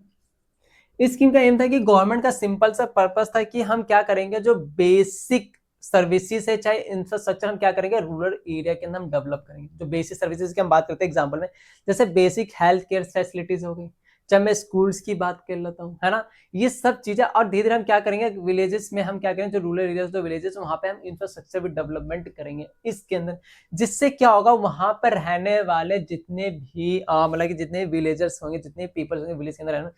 इस स्कीम का एम था कि गवर्नमेंट का सिंपल सा पर्पस था कि हम क्या करेंगे, जो बेसिक सर्विसेज है, चाहे इंफ्रास्ट्रक्चर, हम क्या करेंगे, रूरल एरिया के अंदर हम डेवलप करेंगे। जो बेसिक सर्विसेज की हम बात करते हैं एग्जांपल में, जैसे बेसिक हेल्थ केयर फैसिलिटीज हो गई, चाहे मैं स्कूल्स की बात कर लेता हूँ, है ना। ये सब चीजें, और धीरे धीरे हम क्या करेंगे, विलेजेस में हम क्या करेंगे, जो रूरल एरियाज, जो विलेजेस, वहां पे हम इंफ्रास्ट्रक्चर भी डेवलपमेंट करेंगे इसके अंदर। जिससे क्या होगा, वहां पर रहने वाले जितने भी मतलब कि जितने विलेजर्स होंगे, जितने पीपल्स होंगे विलेज के अंदर रहने,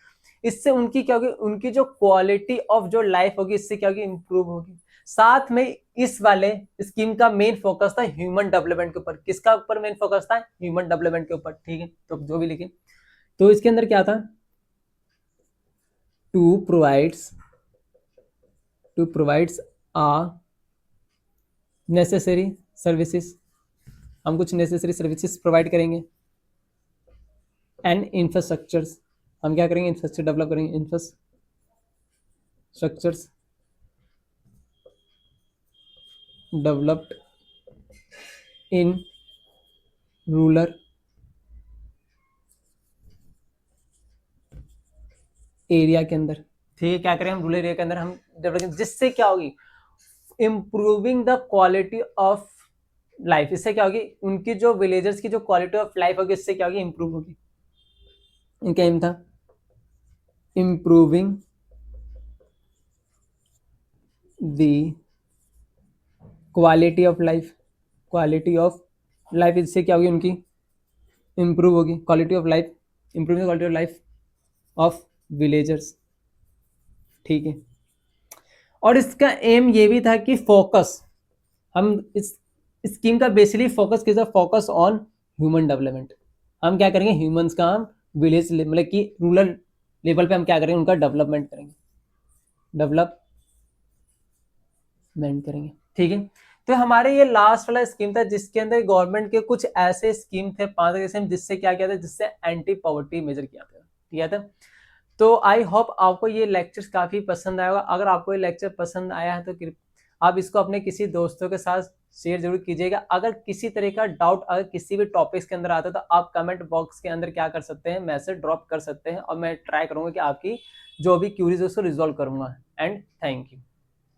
इससे उनकी क्या होगी, उनकी जो क्वालिटी ऑफ जो लाइफ होगी, इससे क्या होगी, इंप्रूव होगी। साथ में इस वाले स्कीम का मेन फोकस था ह्यूमन डेवलपमेंट के ऊपर। किसका ऊपर मेन फोकस था? ह्यूमन डेवलपमेंट के ऊपर, ठीक है। तो जो भी लिखे, तो इसके अंदर क्या था, to provides a necessary services, हम कुछ नेसेसरी सर्विसेज प्रोवाइड करेंगे, एंड इंफ्रास्ट्रक्चर्स, हम क्या करेंगे, इंफ्रास्ट्रक्चर डेवलप करेंगे, infrastructures developed in rural area के अंदर, ठीक है। क्या करें हम, रूरल एरिया के अंदर हम डेवलप, जिससे क्या होगी, improving the quality of life. इससे क्या होगी, उनकी जो विलेजर्स की जो क्वालिटी ऑफ लाइफ होगी, इससे क्या होगी, इंप्रूव होगी। इनका एम था improving the quality of life, इससे क्या होगी, उनकी इंप्रूव होगी quality of life, improving quality of life of villagers, ठीक है। और इसका एम ये भी था कि फोकस, हम इस स्कीम का बेसिकली फोकस किस, फोकस ऑन ह्यूमन डेवलपमेंट। हम क्या करेंगे, ह्यूमंस का हम विलेज मतलब कि रूरल लेवल पे हम क्या करेंगे, उनका डेवलपमेंट करेंगे, डेवलपमेंट करेंगे। ठीक है, तो हमारे ये लास्ट वाला स्कीम था जिसके अंदर गवर्नमेंट के कुछ ऐसे स्कीम थे 5 जिससे क्या किया था, जिससे एंटी पॉवर्टी मेजर किया था, किया था। तो आई होप आपको ये लेक्चर्स काफी पसंद आएगा। अगर आपको ये लेक्चर पसंद आया है तो आप इसको अपने किसी दोस्तों के साथ शेयर जरूर कीजिएगा। अगर किसी तरह का डाउट अगर किसी भी टॉपिक्स के अंदर आता है तो आप कमेंट बॉक्स के अंदर क्या कर सकते हैं, मैसेज ड्रॉप कर सकते हैं, और मैं ट्राई करूंगा कि आपकी जो भी क्यूरीज है उसको रिजॉल्व करूंगा। And thank you.